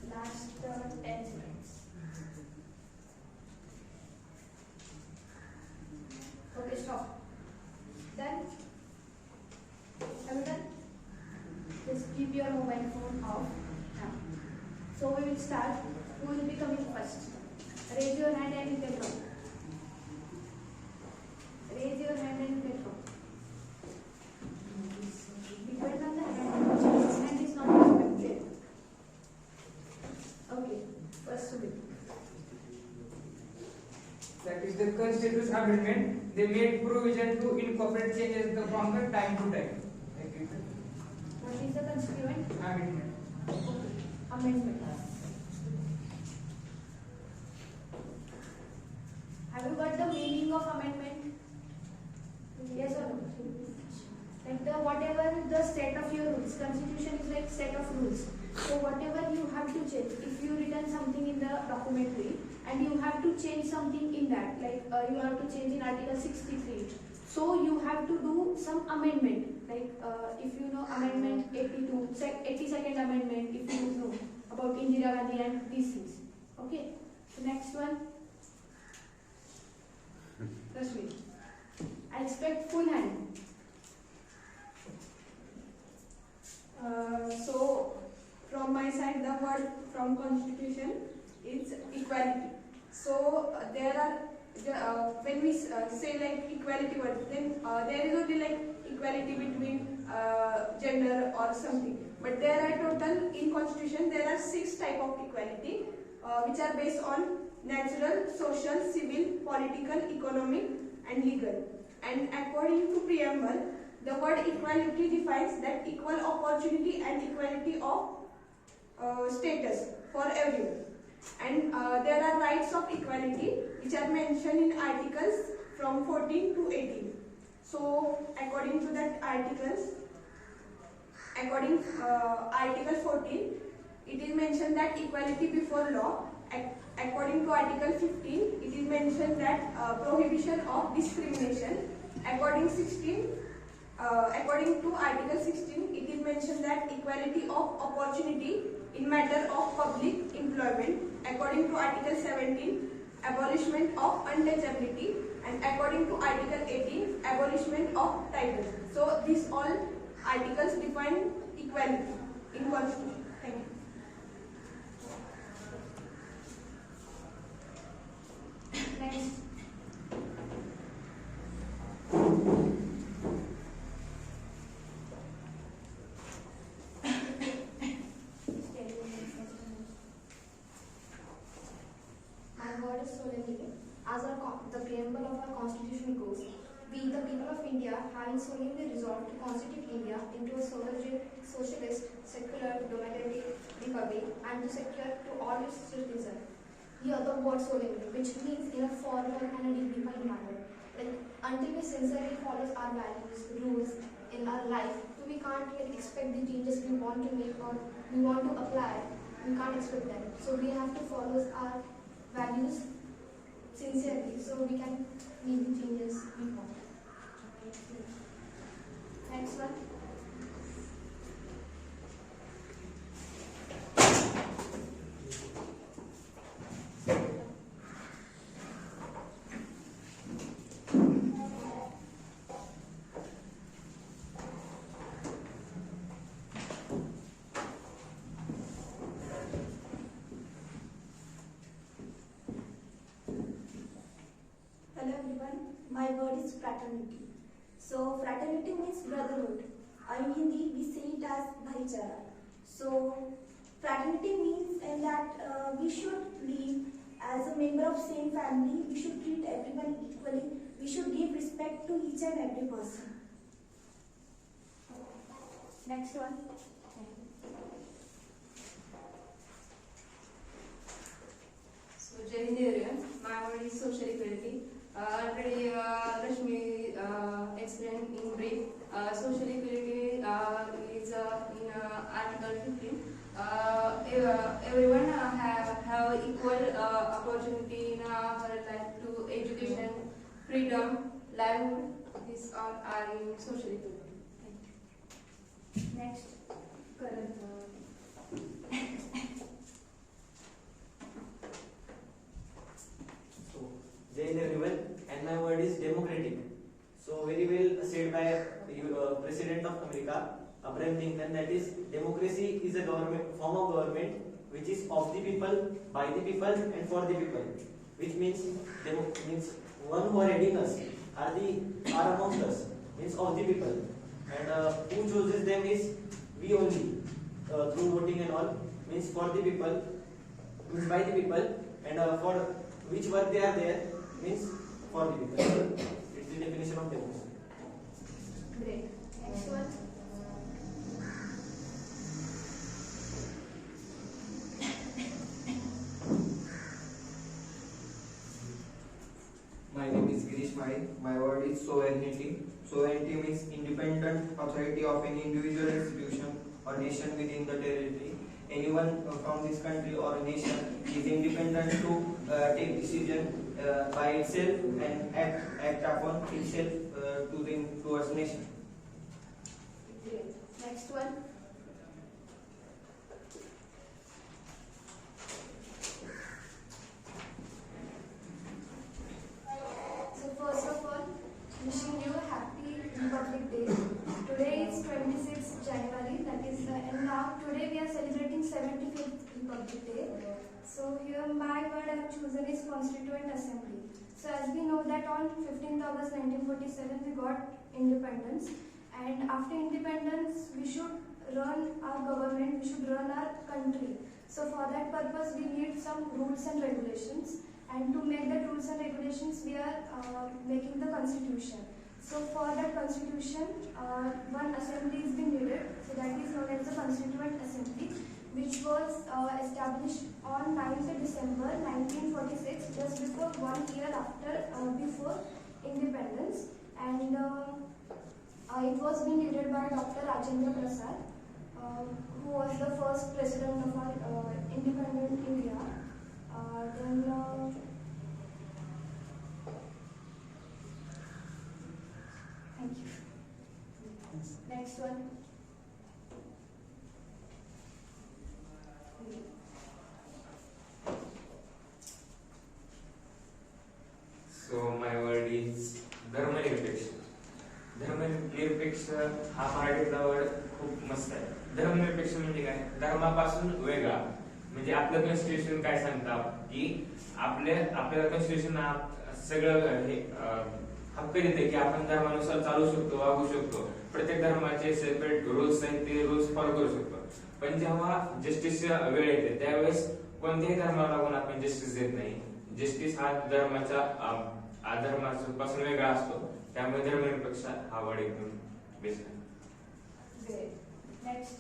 Last 10 seconds. Okay, stop. Done? Have you done? Just keep your mobile phone off. Now. So we will start. Who will be coming first? Raise your hand and you can talk. Raise your hand and you can talk. Depend on the hand. Hand is not expected. Okay, first to be. That is the Constitution Amendment. They made provision to incorporate changes from the time to time. What is the Constituent? Amendment. Okay, amendment. Have you got the meaning of amendment? Yes or no? Like the whatever the set of your rules. Constitution is like set of rules. So whatever you have to change, if you written something in the documentary and you have to change something in that, like you have to change in Article 63. So you have to do some amendment, like if you know amendment 82, 82nd amendment, if you know about Indira Gandhi and these things. Okay, so next one. Rashmi, I expect full hand. So from my side, the word from constitution is equality. So there are when we say like equality word, then there is only like equality between gender or something. But there are total in constitution there are 6 type of equality which are based on natural, social, civil, political, economic, and legal. And according to preamble, the word equality defines that equal opportunity and equality of status for everyone. And there are rights of equality which are mentioned in articles from 14 to 18. So according to that articles, Article 14, it is mentioned that equality before law. According to Article 15, it is mentioned that prohibition of discrimination. According to Article 16, it is mentioned that equality of opportunity in matter of public employment. According to Article 17, abolishment of untouchability, and according to Article 18, abolishment of titles. So these all articles define equality in Constitution. Thank you. Next. My word is solemnly. As the preamble of our constitution goes, we, the people of India, having solemnly resolved to constitute India into a sovereign, socialist, secular, democratic republic, and to secure to all its citizens. Here, the word solemnly, which means in a formal and a dignified manner. Like, until we sincerely follow our values, rules in our life, so we can't expect the changes we want to make or we want to apply. We can't expect them. So we have to follow our values sincerely, so we can make the changes we want. Next one. Hello everyone, my word is fraternity. So fraternity means brotherhood. In Hindi we say it as bhaichara. So fraternity means in that we should live as a member of same family. We should treat everyone equally. We should give respect to each and every person. Next one. So, Jai Hind everyone. My word is social equality. Already Rashmi explained in brief. Social equality is in Article 15. Everyone have equal opportunity in our life to education, freedom, livelihood. These all are in social equality. Thank you. Next. Correct. So, Jai Hind everyone, and my word is democratic. So, very well said by President of America, Abraham Lincoln, that is, democracy is a form of government which is of the people, by the people, and for the people. Which means one who are heading us are amongst us, means of the people, and who chooses them is we only through voting and all, means for the people, means by the people, and for which work they are there, means for the people. It's the definition of democracy. Great. Next one. My name is Girish Mai. My word is sovereignty. Sovereignty means independent authority of an individual institution or nation within the territory. Anyone from this country or nation is independent to take decision by itself and act upon itself towards nation. Great. Next one. So first of all, wishing you a happy Republic Day. Today is 26th January, that is, and now today we are celebrating 75th Republic Day. So here my word I have chosen is Constituent Assembly. So as we know that on 15th August 1947 we got independence, and after independence we should run our government, we should run our country. So for that purpose we need some rules and regulations, and to make the rules and regulations we are making the constitution. So for that constitution, one assembly is being needed. So that is known as the Constituent Assembly, which was established on 9th December 1946, just before 1 year before independence, and it was being led by Dr. Rajendra Prasad, who was the first president of our independent India. Thank you. Next one. So my word is धर्मनिरपेक्ष. धर्मनिरपेक्ष हा मराठीतला word खूप मस्त आहे. धर्मनिरपेक्ष म्हणजे काय? धर्मापासून वेगळा. म्हणजे आपलं कॉन्स्टिट्यूशन काय सांगतात की आपल्याला कॉन्स्टिट्यूशन सगळं हे हक्क देते की आपण धर्मानुसार चालू शकतो, वागू शकतो. प्रत्येक धर्माचे सेपरेट रूल्स आहेत, ते रूल्स फॉलो करू शकतो. पण जेव्हा जस्टिस वेळ येते त्यावेळेस कोणत्याही धर्माला लागून आपण जस्टिस देत नाही. जस्टिस हा धर्मापासून वेगळा असतो. त्यामुळे धर्मनिरपेक्ष हा वर्ड एकदम बेस्ट आहे. Next.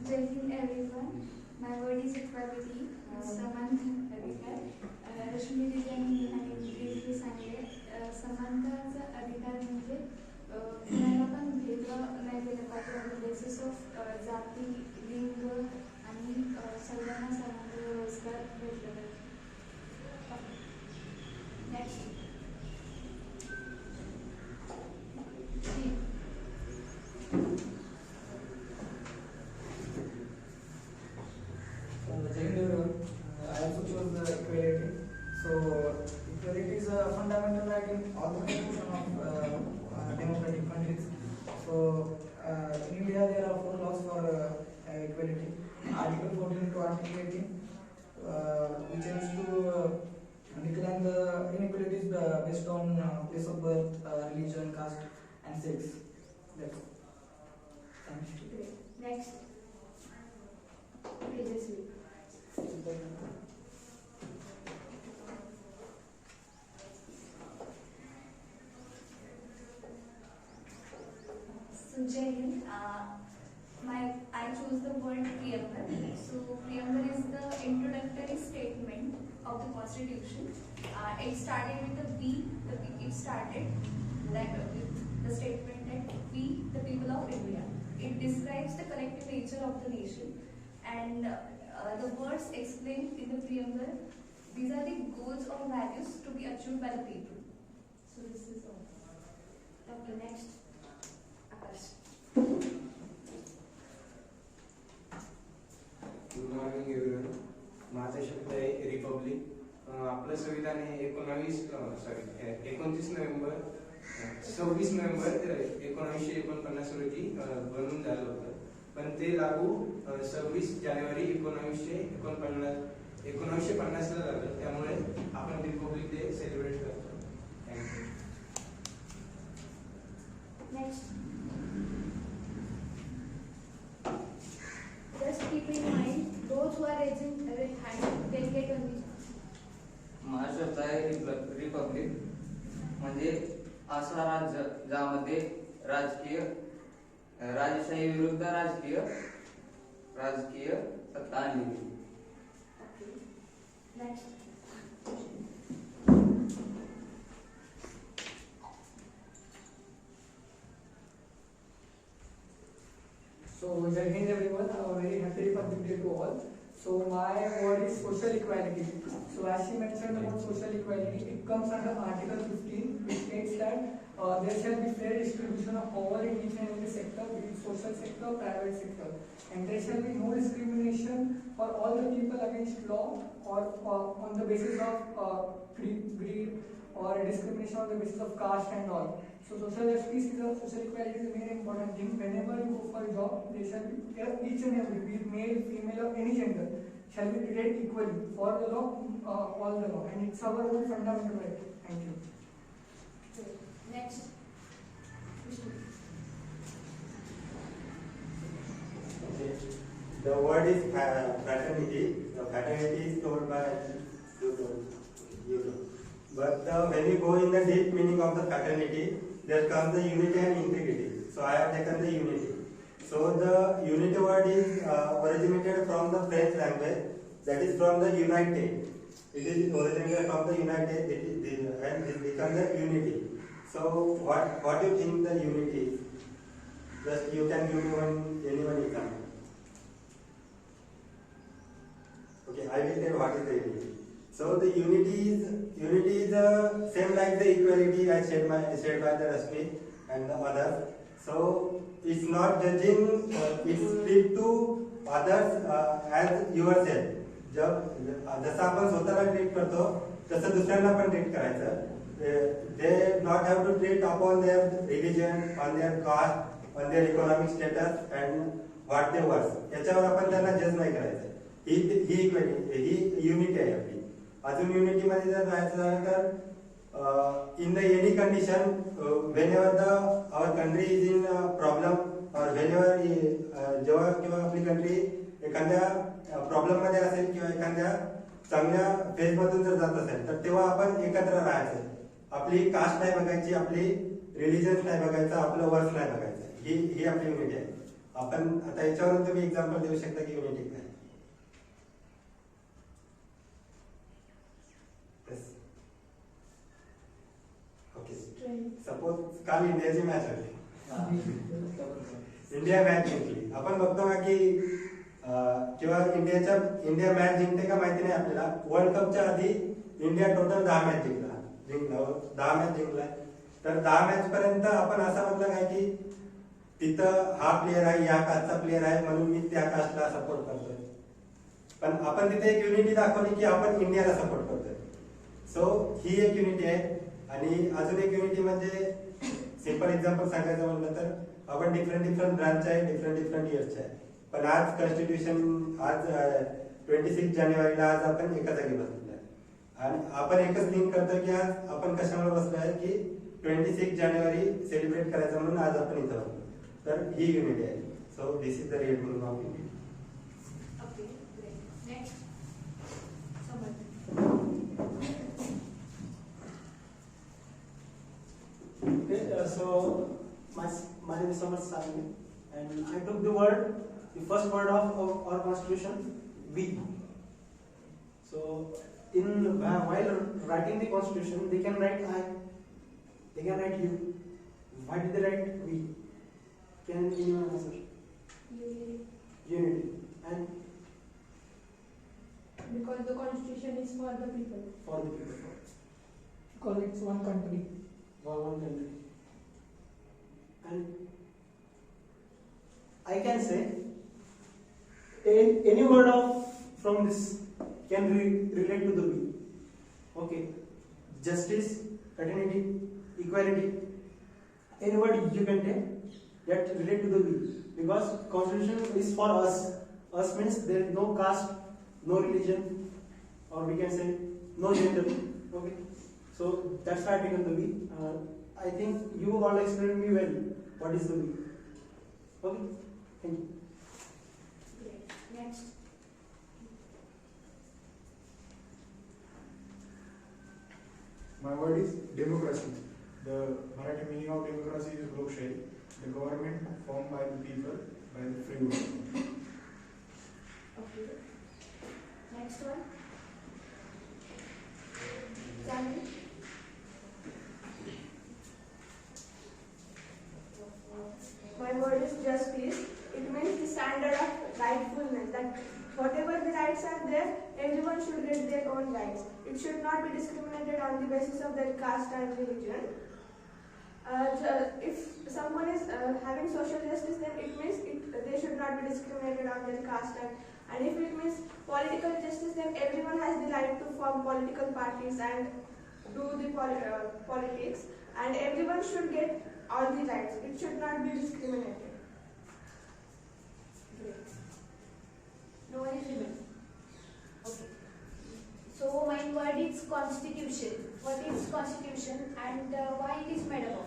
Jai Hind everyone. My word is equality. Samantha अधिकार. रश्मी दिव्यांनी आणि ब्रीफली सांगले समानताचा अधिकार म्हणजे कुणाला पण भेद नाही दिला पाहिजे ऑन द बेसिस ऑफ जाती, लिंग आणि सगळ्यांना समान रोजगार भेटला पाहिजे. Next. I also chose the equality. So equality is a fundamental right in all the constitution of democratic countries. So in India there are 4 laws for equality. Article 14 to Article 18, which aims to decline the inequalities based on place of birth, religion, caste, and sex. That's all. Thank you. Next. Tejasvi. So Jai Hind, I choose the word preamble. So preamble is the introductory statement of the Constitution. It started with the we. It started with the statement that we, the people of India. It describes the collective nature of the nation, and the words explained in the preamble. These are the goals or values to be achieved by the people. So this is all. Okay, next. Akash. Good morning everyone. माझा शब्द आहे Republic. आपलं संविधान हे 29 नोव्हेंबर 26 नोव्हेंबर 1949 रोजी बनवून झालं होतं. पण ते लागू 26 जानेवारी 1950 ला झालं. त्यामुळे आपण रिपब्लिक डे सेलिब्रेट करतो. Thank you. Next. Just keep in mind, those who are raising their hand, they'll get only. माझा शब्द आहे रिपब्लिक. म्हणजे असा राज्य ज्यामध्ये राजशाही विरुद्ध राजकीय सत्ता आणली गेली. Next. So Jai Hind everyone, a very happy Republic Day to all. So my word is social equality. So as she mentioned about social equality, it comes under Article 15, which states that there shall be fair distribution of power in each and every sector, be it social sector, private sector, and there shall be no discrimination for all the people against law or on the basis of greed or discrimination on the basis of caste and all. So social justice is social equality is a very important thing. Whenever you go for a job, there shall be each and every, be it male, female, or any gender, shall be treated equally for the law, all the law, and it's our own fundamental right. Thank you. Next. The word is fraternity. The fraternity is told by you. But when we go in the deep meaning of the fraternity, there comes the unity and integrity. So I have taken the unity. So the unity word is originated from the French language, that is from the United. It is originated from the United and it becomes the unity. So what do you think the unity is? Just you can give me anyone example. Okay, I will tell what is the unity. So the unity is the same like the equality I said by the Rashmi and the others. So it's not judging, it's split to others as yourself. जसं आपण स्वतःला treat करतो तसं दुसऱ्यांना पण treat करायचं. They not have to treat upon their religion, on their caste, on their economic status and what they work. याच्यावर आपण त्यांना जज नाही करायचं. ही इक्वेलिटी, ही युनिटी आहे आपली. अजून युनिटी मध्ये जर राहायचं झालं तर in the any condition whenever our country is in problem और व्हेनेवर जेव्हा किंवा आपली कंट्री एखाद्या प्रॉब्लेम मध्ये असेल किंवा एखाद्या चांगल्या फेज मधून जर जात असेल तर तेव्हा आपण एकत्र राहायचं. आपली कास्ट नाही बघायची, आपली रिलीजन नाही बघायचं, आपलं वर्क नाही बघायचं. ही आपली युनिटी आहे. आपण आता याच्यावरून तुम्ही एक्झाम्पल देऊ शकता की युनिटी काय. सपोज काल इंडियाची मॅच होती, इंडिया मॅच जिंकली. आपण बघतो का की किंवा इंडिया मॅच जिंकते का माहिती नाही आपल्याला. वर्ल्ड कपच्या आधी इंडिया टोटल 10 मॅच जिंकला. तर 10 मॅच पर्यंत आपण असं म्हटलं काय की तिथं हा प्लेअर आहे, या कास्टचा प्लेअर आहे म्हणून मी त्या कास्टला सपोर्ट करतोय. पण आपण तिथे एक युनिटी दाखवली की आपण इंडियाला सपोर्ट करतोय. सो ही एक युनिटी आहे. आणि अजून एक युनिटी म्हणजे सिंपल एक्झाम्पल सांगायचं म्हटलं तर आपण डिफरंट ब्रांच आहे, डिफरंट इयर्सचे आहे. पण आज कॉन्स्टिट्यूशन आज 26 जानेवारीला आज आपण एका जागी बसलेलो आहे आणि आपण एकच थिंक करतो की आज आपण कशामुळे बसलो आहे की 26 जानेवारी सेलिब्रेट करायचं म्हणून आज आपण इथं बसलो. तर ही युनिटी आहे. So this is the real meaning of unity. Okay, great. Next. Okay, so my name is Samar Sami, and I took the first word of our constitution, we. So, while writing the constitution, they can write I, they can write you. Why did they write we? Can anyone answer? Unity. And Because the constitution is for the people. for the people. Because it's one country. For one country. And I can say any word from this can relate to the we. Okay, justice, fraternity, equality. Any word you can take that relate to the we, because constitution is for us. Us means there is no caste, no religion, or we can say no gender. Okay, so that's why I taken the we. I think you all explained me well what is the we. Okay, thank you. Great. Next. My word is democracy. The Marathi meaning of democracy is Lokशाही, the government formed by the people, by the free world. Okay. Next one. Janvi. My word is justice. It means the standard of rightfulness, that whatever the rights are there, everyone should get their own rights. It should not be discriminated on the basis of their caste and religion. If someone is having social justice, then it means they should not be discriminated on their caste. And if it means political justice, then everyone has the right to form political parties and do the politics. And everyone should get all the rights. It should not be discriminated. Great. No one is remaining. Okay. So my word is constitution. What is constitution and why it is made up of?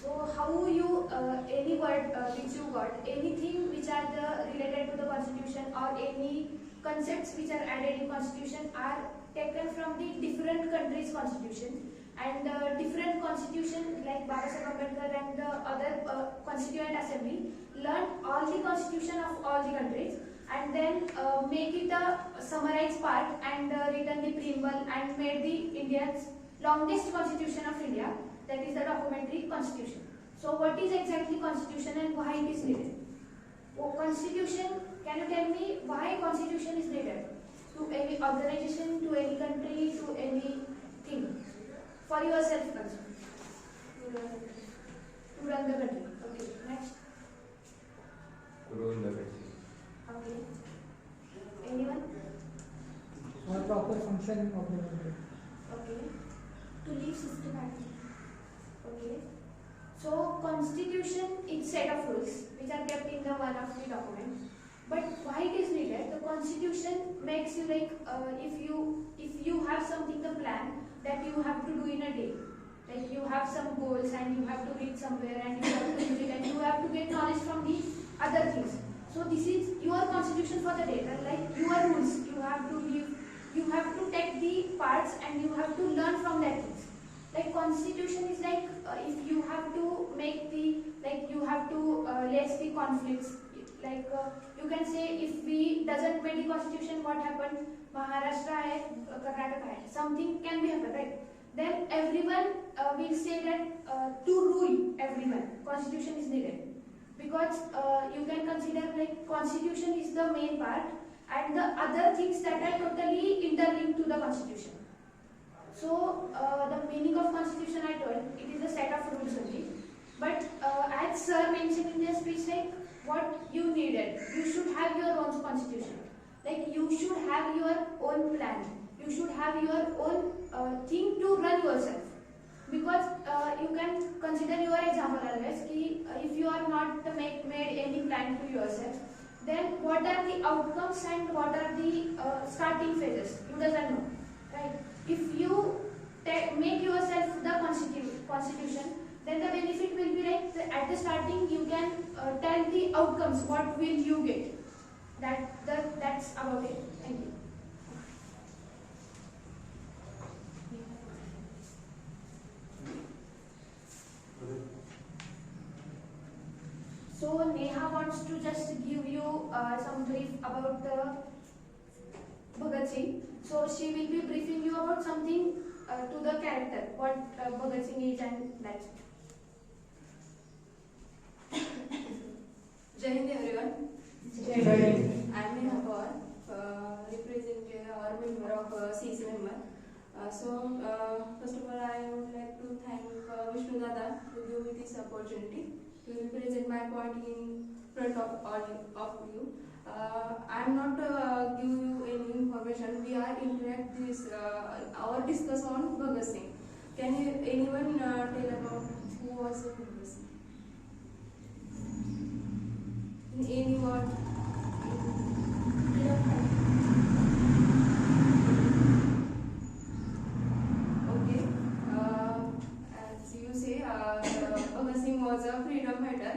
So how you any word which you got, anything which are related to the constitution or any concepts which are added in constitution are taken from the different countries' constitution, and different constitution like Babasaheb Ambedkar and the other constituent assembly learned all the constitution of all the countries and then make it a summarized part and written the preamble and made the India's longest constitution of India, that is the documentary constitution. So what is exactly constitution and why it is needed? Oh, constitution, can you tell me why constitution is needed? To any organization, to any country, to anything? For yourself also. To run the country. Okay, next. Rule the country. Okay. Anyone? For proper function of the country. Okay. To live systematically. Okay. So constitution is set of rules which are kept in the one of the document. But why it is needed? The constitution makes you like if you have something the plan that you have to do in a day. Like you have some goals and you have to read somewhere and you have to use it and you have to get knowledge from the other things. So this is your constitution for the day. Like your rules, you have to live, you have to take the parts and you have to learn from that things. Like constitution is like if you have to make the, like you have to less the conflicts. Like you can say if we doesn't make the constitution, what happened? Maharashtra hai, Karnataka hai. Something can be happen, right? Then everyone will say that to rule everyone, constitution is needed. Because you can consider like constitution is the main part and the other things that are totally interlinked to the constitution. So the meaning of constitution I told, it is a set of rules only. But as sir mentioned in their speech, like what you needed, you should have your own constitution. Like you should have your own plan. You should have your own thing to run yourself. Because you can consider your example always, if you are not made any plan to yourself, then what are the outcomes and what are the starting phases? You doesn't know, right? If you make yourself the constitution, then the benefit will be like at the starting you can tell the outcomes, what will you get. That's about it. Thank you. So Neha wants to just give you some brief about Bhagat Singh. So she will be briefing you about something to the character, what Bhagat Singh is and that. Jai Hind everyone. Jai Hind. I am Neha Kaur, representing or member of CC member. First of all, I would like to thank Vishnu Dada to give me this opportunity to represent my point in front of all of you. I am not give you any information. We are interact this our discuss on Bhagat Singh. Can anyone tell about who was Bhagat Singh? In any word? Okay. As you say, Bhagat Singh was a freedom fighter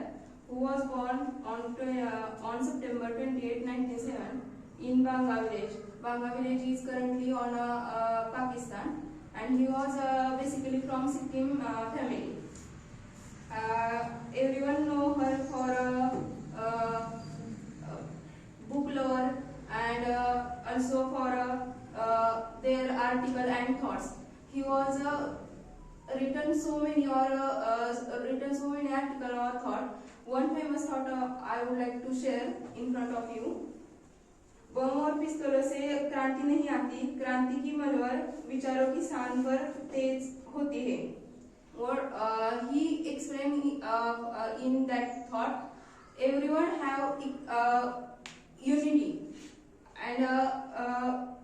who was born on September 28, 1907 in Banga village. Banga village is currently on Pakistan, and he was basically from Sikkim family. Everyone know her for book lover and also for their article and thoughts. He was written so many article or thought. One famous thought I would like to share in front of you. बम और पिस्तौलों से क्रांति नहीं आती, क्रांति की मलवर विचारों की शान पर तेज होती है. Or he explained in that thought, everyone have unity and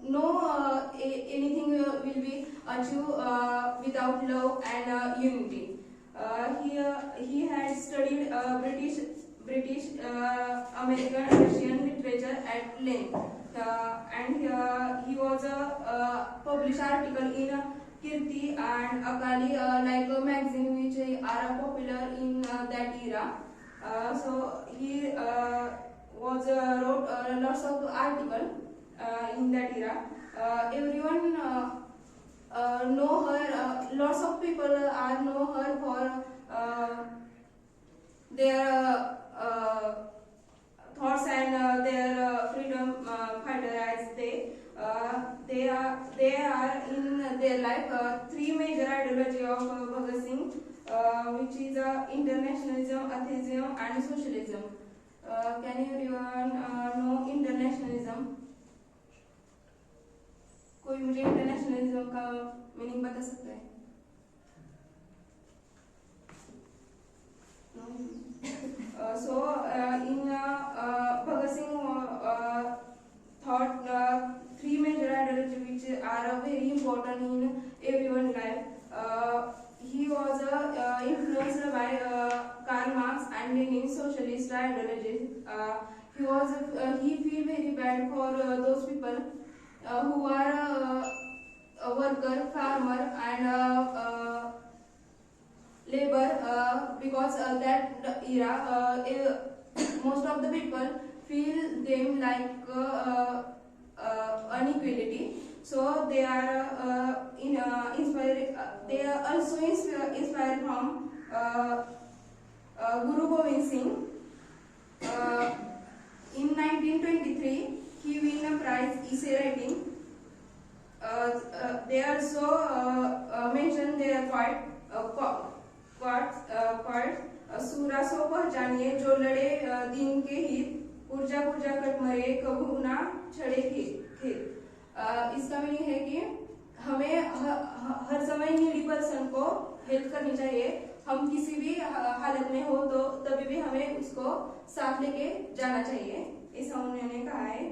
no anything will be achieved without love and unity. He had studied British, American, Russian literature at length, and he was a published article in Kirti and Akali, like a magazine which are popular in that era. So he was wrote lots of articles in that era. Everyone know her. Lots of people are know her for their thoughts and their freedom fighter, as they are in their life three major ideology of Bhagat Singh, which is internationalism, atheism, and socialism. Can everyone know internationalism? कोई मुझे internationalism का meaning बता सकता है? So in Bhagat Singh thought three major ideologies which are very important in everyone's life. He was influenced by Karl Marx and Lenin's socialist ideologies. He feel very bad for those people who are a worker, farmer, and labor, because that era most of the people feel them like inequality. So they are they are also inspired from Guru Gobind Singh. In 1923, he won a prize essay writing. They also mentioned their quote, सूरा सो पहचानिए जो लड़े दिन के हित, पुरजा पुरजा cut मरे कबू ना छड़े खेत। इसका मीनिंग है कि हमें हर समय नीडी पर्सन को हेल्प करनी चाहिए। हम किसी भी हालत में हो तो तभी भी हमें उसको साथ लेके जाना चाहिए, ऐसा उन्होंने कहा है।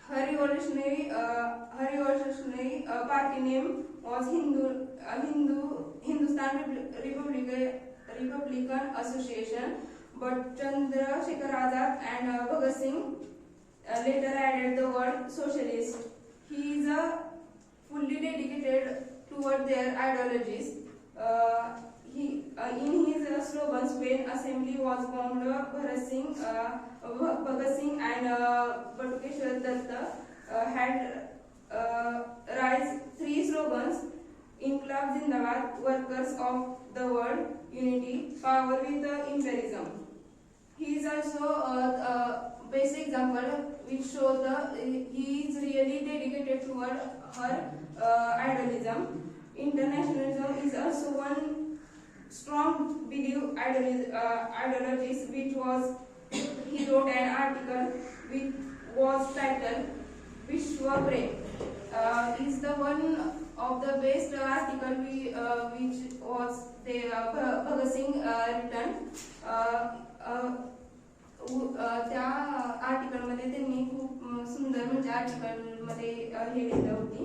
Her revolutionary party name was Hindustan Republican Association, but Chandrasekhar Azad and Bhagat Singh later added the word socialist. He is fully dedicated toward their ideologies. In his slogans, when assembly was formed, Bhagat Singh and Batukeshwar Datta had raised three slogans: Inqilab Zindabad, workers of the world, unity, power with imperialism. He is also a basic example which shows he is really dedicated toward her idealism. Internationalism is also one strong belief ideologies which was, he wrote an article which was titled Vishwa Prem. Is the one of the best article which was the Bhagat Singh written. त्या article मध्ये त्यांनी खूप सुंदर म्हणजे article मध्ये हे लिहिलं होती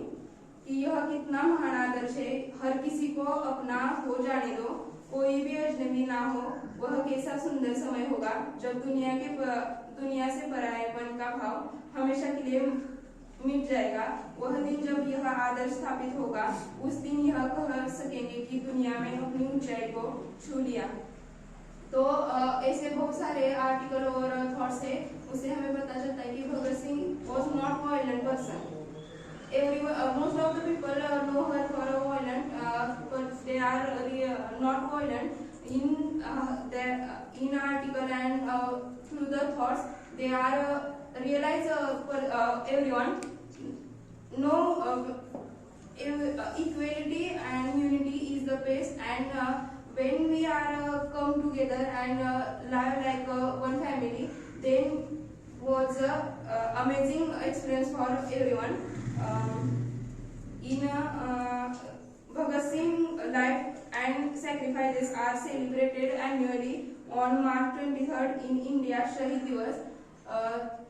कि यह कितना महान आदर्श है, हर किसी को अपना हो जाने दो, कोई भी अजनबी ना हो, वह कैसा सुंदर समय होगा जब दुनिया से परायेपन का भाव हमेशा के लिए मिट जाएगा। वह दिन जब यह आदर्श स्थापित होगा, उस दिन यह कह सकेंगे कि दुनिया में अपनी ऊंचाई को छू लिया। तो ऐसे बहुत सारे आर्टिकल और थॉट्स है, उससे हमें पता चलता है कि Bhagat Singh was not violent person. Most of the people know her for a violent, but they are not violent. In article and through the thoughts, they are realize everyone know equality and unity is the best, and when we are come together and live like one family, then was amazing experience for everyone. Bhagat Singh life and sacrifices are celebrated annually on March 23rd in India शहीद दिवस.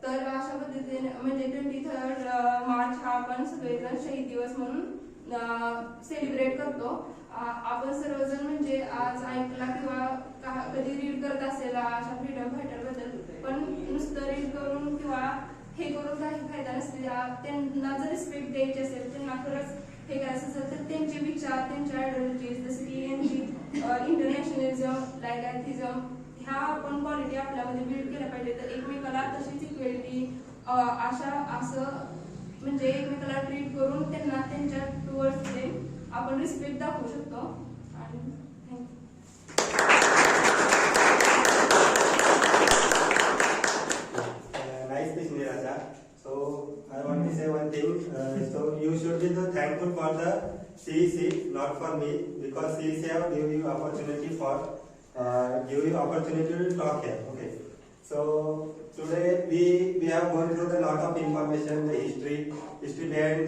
तर अशा पद्धतीने म्हणजे 23rd मार्च हा आपण सगळेजण शहीद दिवस म्हणून सेलिब्रेट करतो. आपण सर्वजण म्हणजे आज ऐकला किंवा कधी रीड करत असेल अशा फ्रीडम फायटर बद्दल, पण नुसतं रीड करून किंवा हे करून काही फायदा नसते. त्यांना जर रिस्पेक्ट द्यायची असेल, त्यांना खरंच हे करायचं असेल तर त्यांचे विचार, त्यांच्या आयडियोलॉजीज जसं की यांची इंटरनॅशनलिझम, लाईक अॅथिझम, ह्या आपण क्वालिटी आपल्यामध्ये बिल्ड केल्या पाहिजे. तर एकमेकाला तशीच इक्वेलिटी असं म्हणजे एकमेकाला ट्रीट करून त्यांना त्यांच्या टुवर्ड्स आपण रिस्पेक्ट दाखवू शकतो. आणि Nice speech, Niraja. So I want to say one thing. So you should be thankful for the CEC, not for me, because CEC have give you opportunity to talk here. Okay. So today we have gone through a lot of information, the history behind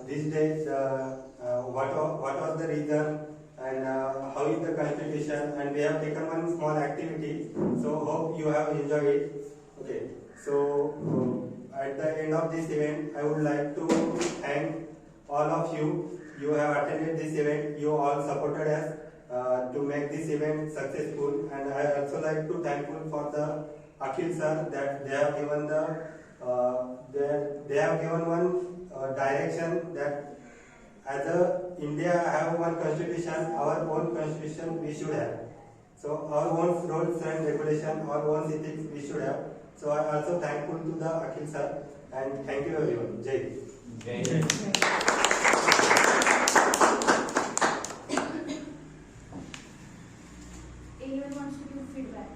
this date, what was the reason, and how is the constitution, and we have taken one small activity. So hope you have enjoyed it. Okay. So at the end of this event, I would like to thank all of you. You have attended this event. You all supported us to make this event successful, and I also like to thankful for the Akhil sir that they have given one direction that as a India have one constitution, our own constitution we should have. So our own rules and regulation, our own ethics we should have. So I am also thankful to the Akhil sir, and thank you everyone. Jai Hind. Anyone wants to give feedback?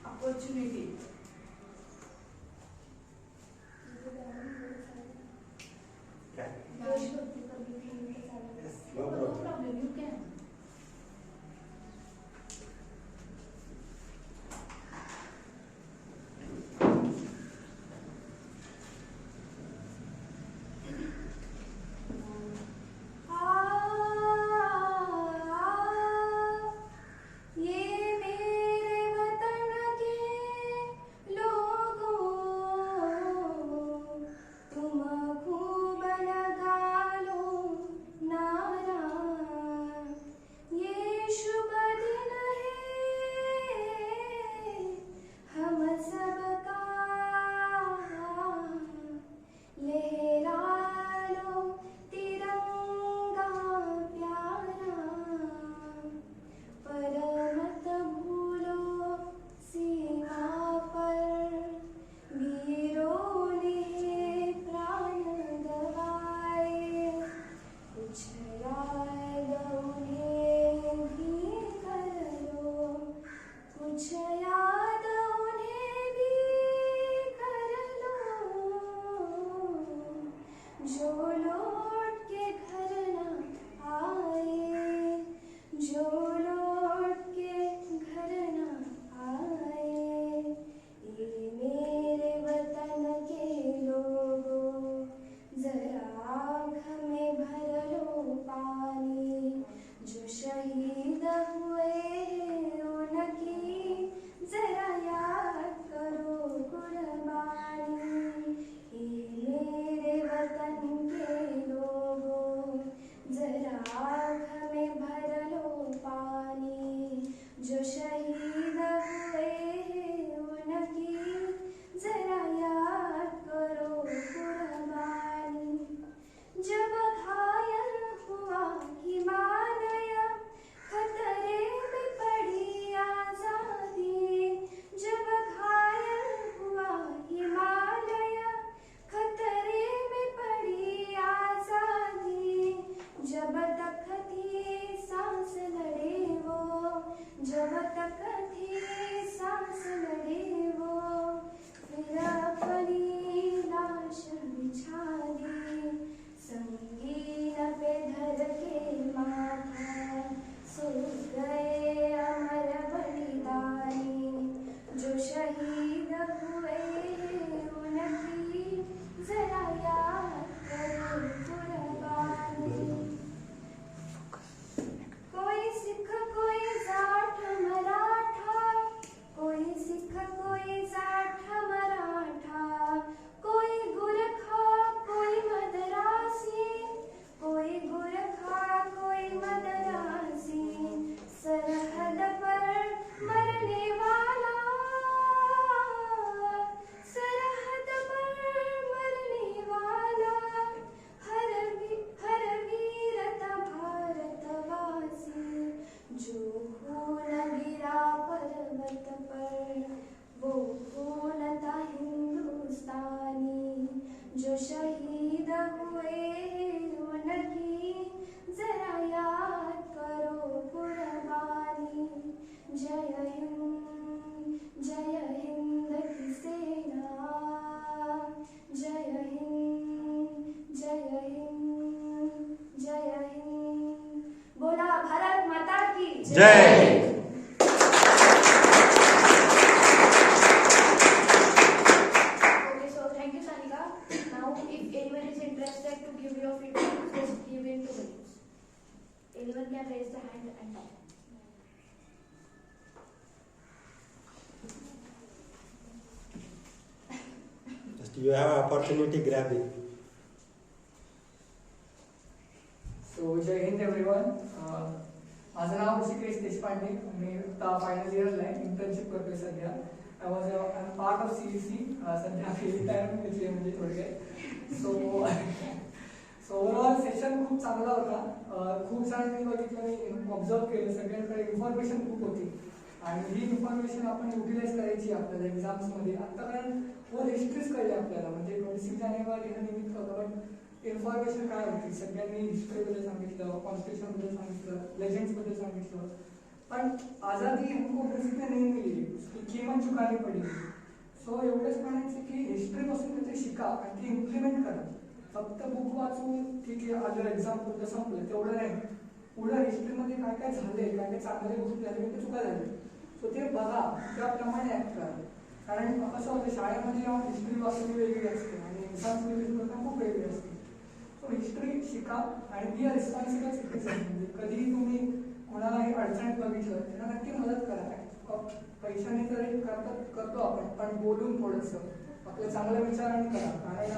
Opportunity. Yeah. Yes, no No problem. problem, you can. ये मेरे वतन के लोगों, तुम खूब लगा लो नारा, ये शुभ दिन है हम सबका, लहरा लो तिरंगा प्यारा, पर मत भूलो सीमा पर वीरों ने प्राण गवाए, कुछ याद उन्हें भी कर लो, कुछ याद उन्हें भी कर लो, जो लौट के घर न आए, जो लौट के घर न आए, ये मेरे वतन के लोगों, जरा आँख में भर लो पानी, जो शहीद हुए हैं उनकी जरा याद करो कुर्बानी, ये मेरे वतन के लोग। हुए मन की जरा याद करो कुर्बानी जय हिंद की सेना जय हिंद बोला भारत माता की जय। Okay, so thank you, Sanika. Now, if anyone is interested to give your feedback, just give in 2 minutes. Anyone can raise the hand and talk. Just you have opportunity, grab it. सो जय Hind everyone. माझं नाव ऋषिकेश देशपांडे. मी आता final इयरला आहे, internship करतोय सध्या. I was part of CEC. सध्या retirement घेतली म्हणजे थोडक्यात. सो ओव्हरऑल सेशन खूप चांगला होता. खूप जणांनी बघितलं, मी ऑब्झर्व केलं, सगळ्यांकडे इन्फॉर्मेशन खूप होती आणि ही इन्फॉर्मेशन आपण युटिलाइज करायची आपल्याला एक्झाम्समध्ये. आतापर्यंत होल हिस्ट्रीच कळली आपल्याला, म्हणजे 26 जानेवारी हा निमित्त होता, पण इन्फॉर्मेशन काय होती, सगळ्यांनी हिस्ट्रीबद्दल सांगितलं, कॉन्स्टिट्यूशनबद्दल सांगितलं, लेजेंड्सबद्दल सांगितलं, पण आझादी हमको बेसिकली नहीं मिली, उसकी कीमत चुकानी पडी. सो एवढंच म्हणायचं की हिस्ट्रीपासून ते शिका आणि ती इम्प्लिमेंट करा. फक्त बुक वाचून ठीक आहे, आलं एक्झाम पुढलं संपलं तेवढं नाही. पुढं हिस्ट्रीमध्ये काय काय झाले, काय काय चांगले गोष्टी झाले, ते चुका झाले, सो ते बघा, त्याप्रमाणे ॲक्ट करा. कारण कसं होतं, शाळेमध्ये हिस्ट्री वाचून वेगळी असते आणि एक्झाम्स पण खूप वेगळी असते. सो हिस्ट्री शिका आणि बी अ रिस्पॉन्सिबल सिटीझन. म्हणजे कधीही तुम्ही कोणालाही अडचणीत बघितलं त्यांना नक्की मदत करा. पैशाने जरी करतो आपण, पण बोलून थोडंसं आपल्या चांगल्या विचारांनी करा. कारण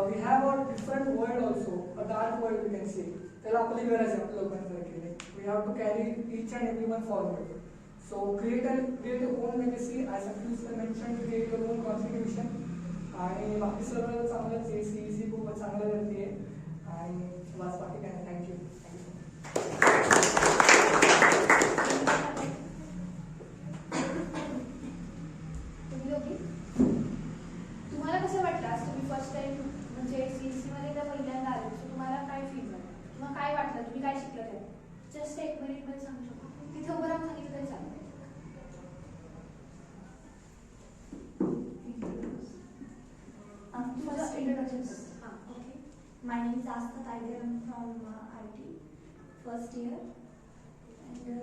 we have a different world also, a dark world we can say. त्याला आपली गरज आहे आपल्या लोकांसारखी. We have to carry each and every one forward. So create own legacy, as a principal mention, create your own constitution. आणि बाकी सगळं चांगलंच आहे. CEC खूप चांगलं करते आणि बस बाकी काय नाही. थँक्यू. तुम्हाला कसं वाटलं आज तुम्ही फर्स्ट टाइम म्हणजे CEC मध्ये तर पहिल्यांदा आले, सो तुम्हाला काय फील झालं, तुम्हाला काय वाटलं, तुम्ही काय शिकलं त्यात? जस्ट 1 मिनिट मध्ये सांगू शकता. तिथे उभं राहून सांगितलं तरी चालेल. My name is Asta Tiger. I'm from IT, first year. And ये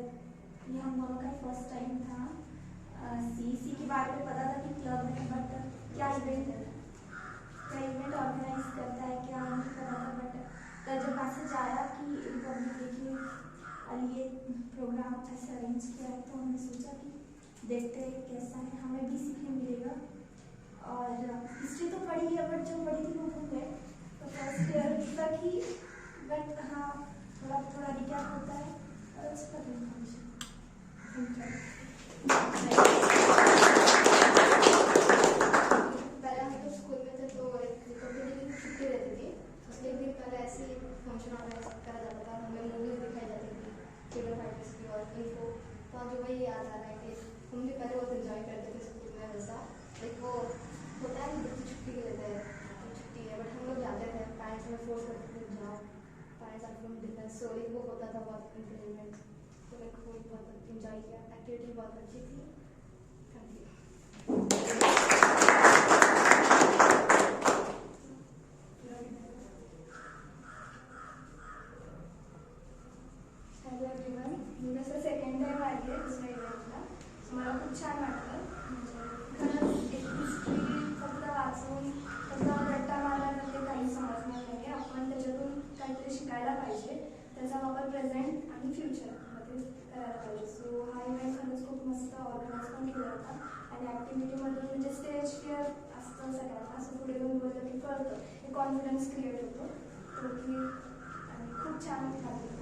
हम दोनों का फर्स्ट टाइम था. CEC के बारे में पता था कि क्लब है, बट क्या इवेंट है, क्या इवेंट ऑर्गेनाइज करता है, क्या नहीं पता था. बट जब मैसेज आया कि रिपब्लिक डे के लिए प्रोग्राम ऐसे अरेंज किया है, तो हमने सोचा कि देखते हैं कैसा है, हमें भी सीखने मिलेगा. और हिस्ट्री तो पढ़ी है, बट जो पढ़ी थी वो भूल गए. तो फर्स्ट ईयर तक ही, बट हाँ थोड़ा थोड़ा रिकैप होता है और अच्छा लगता है. पहले हम तो स्कूल में थे, तो रिपब्लिक डे की छुट्टी रहती थी. उसके एक दिन पहले ऐसे ही फंक्शन ऑर्गेनाइज करा जाता था. हमें मूवीज दिखाई जाती थी, फ्रीडम फाइटर्स की और इनको. तो जो वही याद आ रहा है कि हम भी पहले बहुत इंजॉय करते थे स्कूल में. वैसा लाइक वो होता है कि बच्चे छुट्टी के लेते हैं, छुट्टी है, बट हम लोग जाते थे. पेरेंट्स हमें फोर्स करते थे जाओ, parents are from different. So like वो होता था बहुत इंटरटेनमेंट. तो लाइक वो बहुत इंजॉय किया. एक्टिविटी बहुत अच्छी थी. Thank you. Hello everyone. मी जसं सेकंड टाइम आली आहे दुसऱ्या इव्हेंटला, मला खूप छान वाटलं. खरंच एक हिस्ट्री फक्त वाचून फक्त रट्टा मारल्यामध्ये काही समजणार नाही. आपण त्याच्यातून काहीतरी शिकायला पाहिजे, त्याचा वापर प्रेझेंट आणि फ्युचरमध्ये करायला पाहिजे. सो हा इव्हेंट खरंच खूप मस्त ऑर्गनाईज पण केला होता. आणि ॲक्टिव्हिटीमधून म्हणजे स्टेज फिअर असतं सगळ्यांना, असं पुढे येऊन बोललं की कळतं, एक कॉन्फिडन्स क्रिएट होतो. तो की आणि खूप छान वाटलं.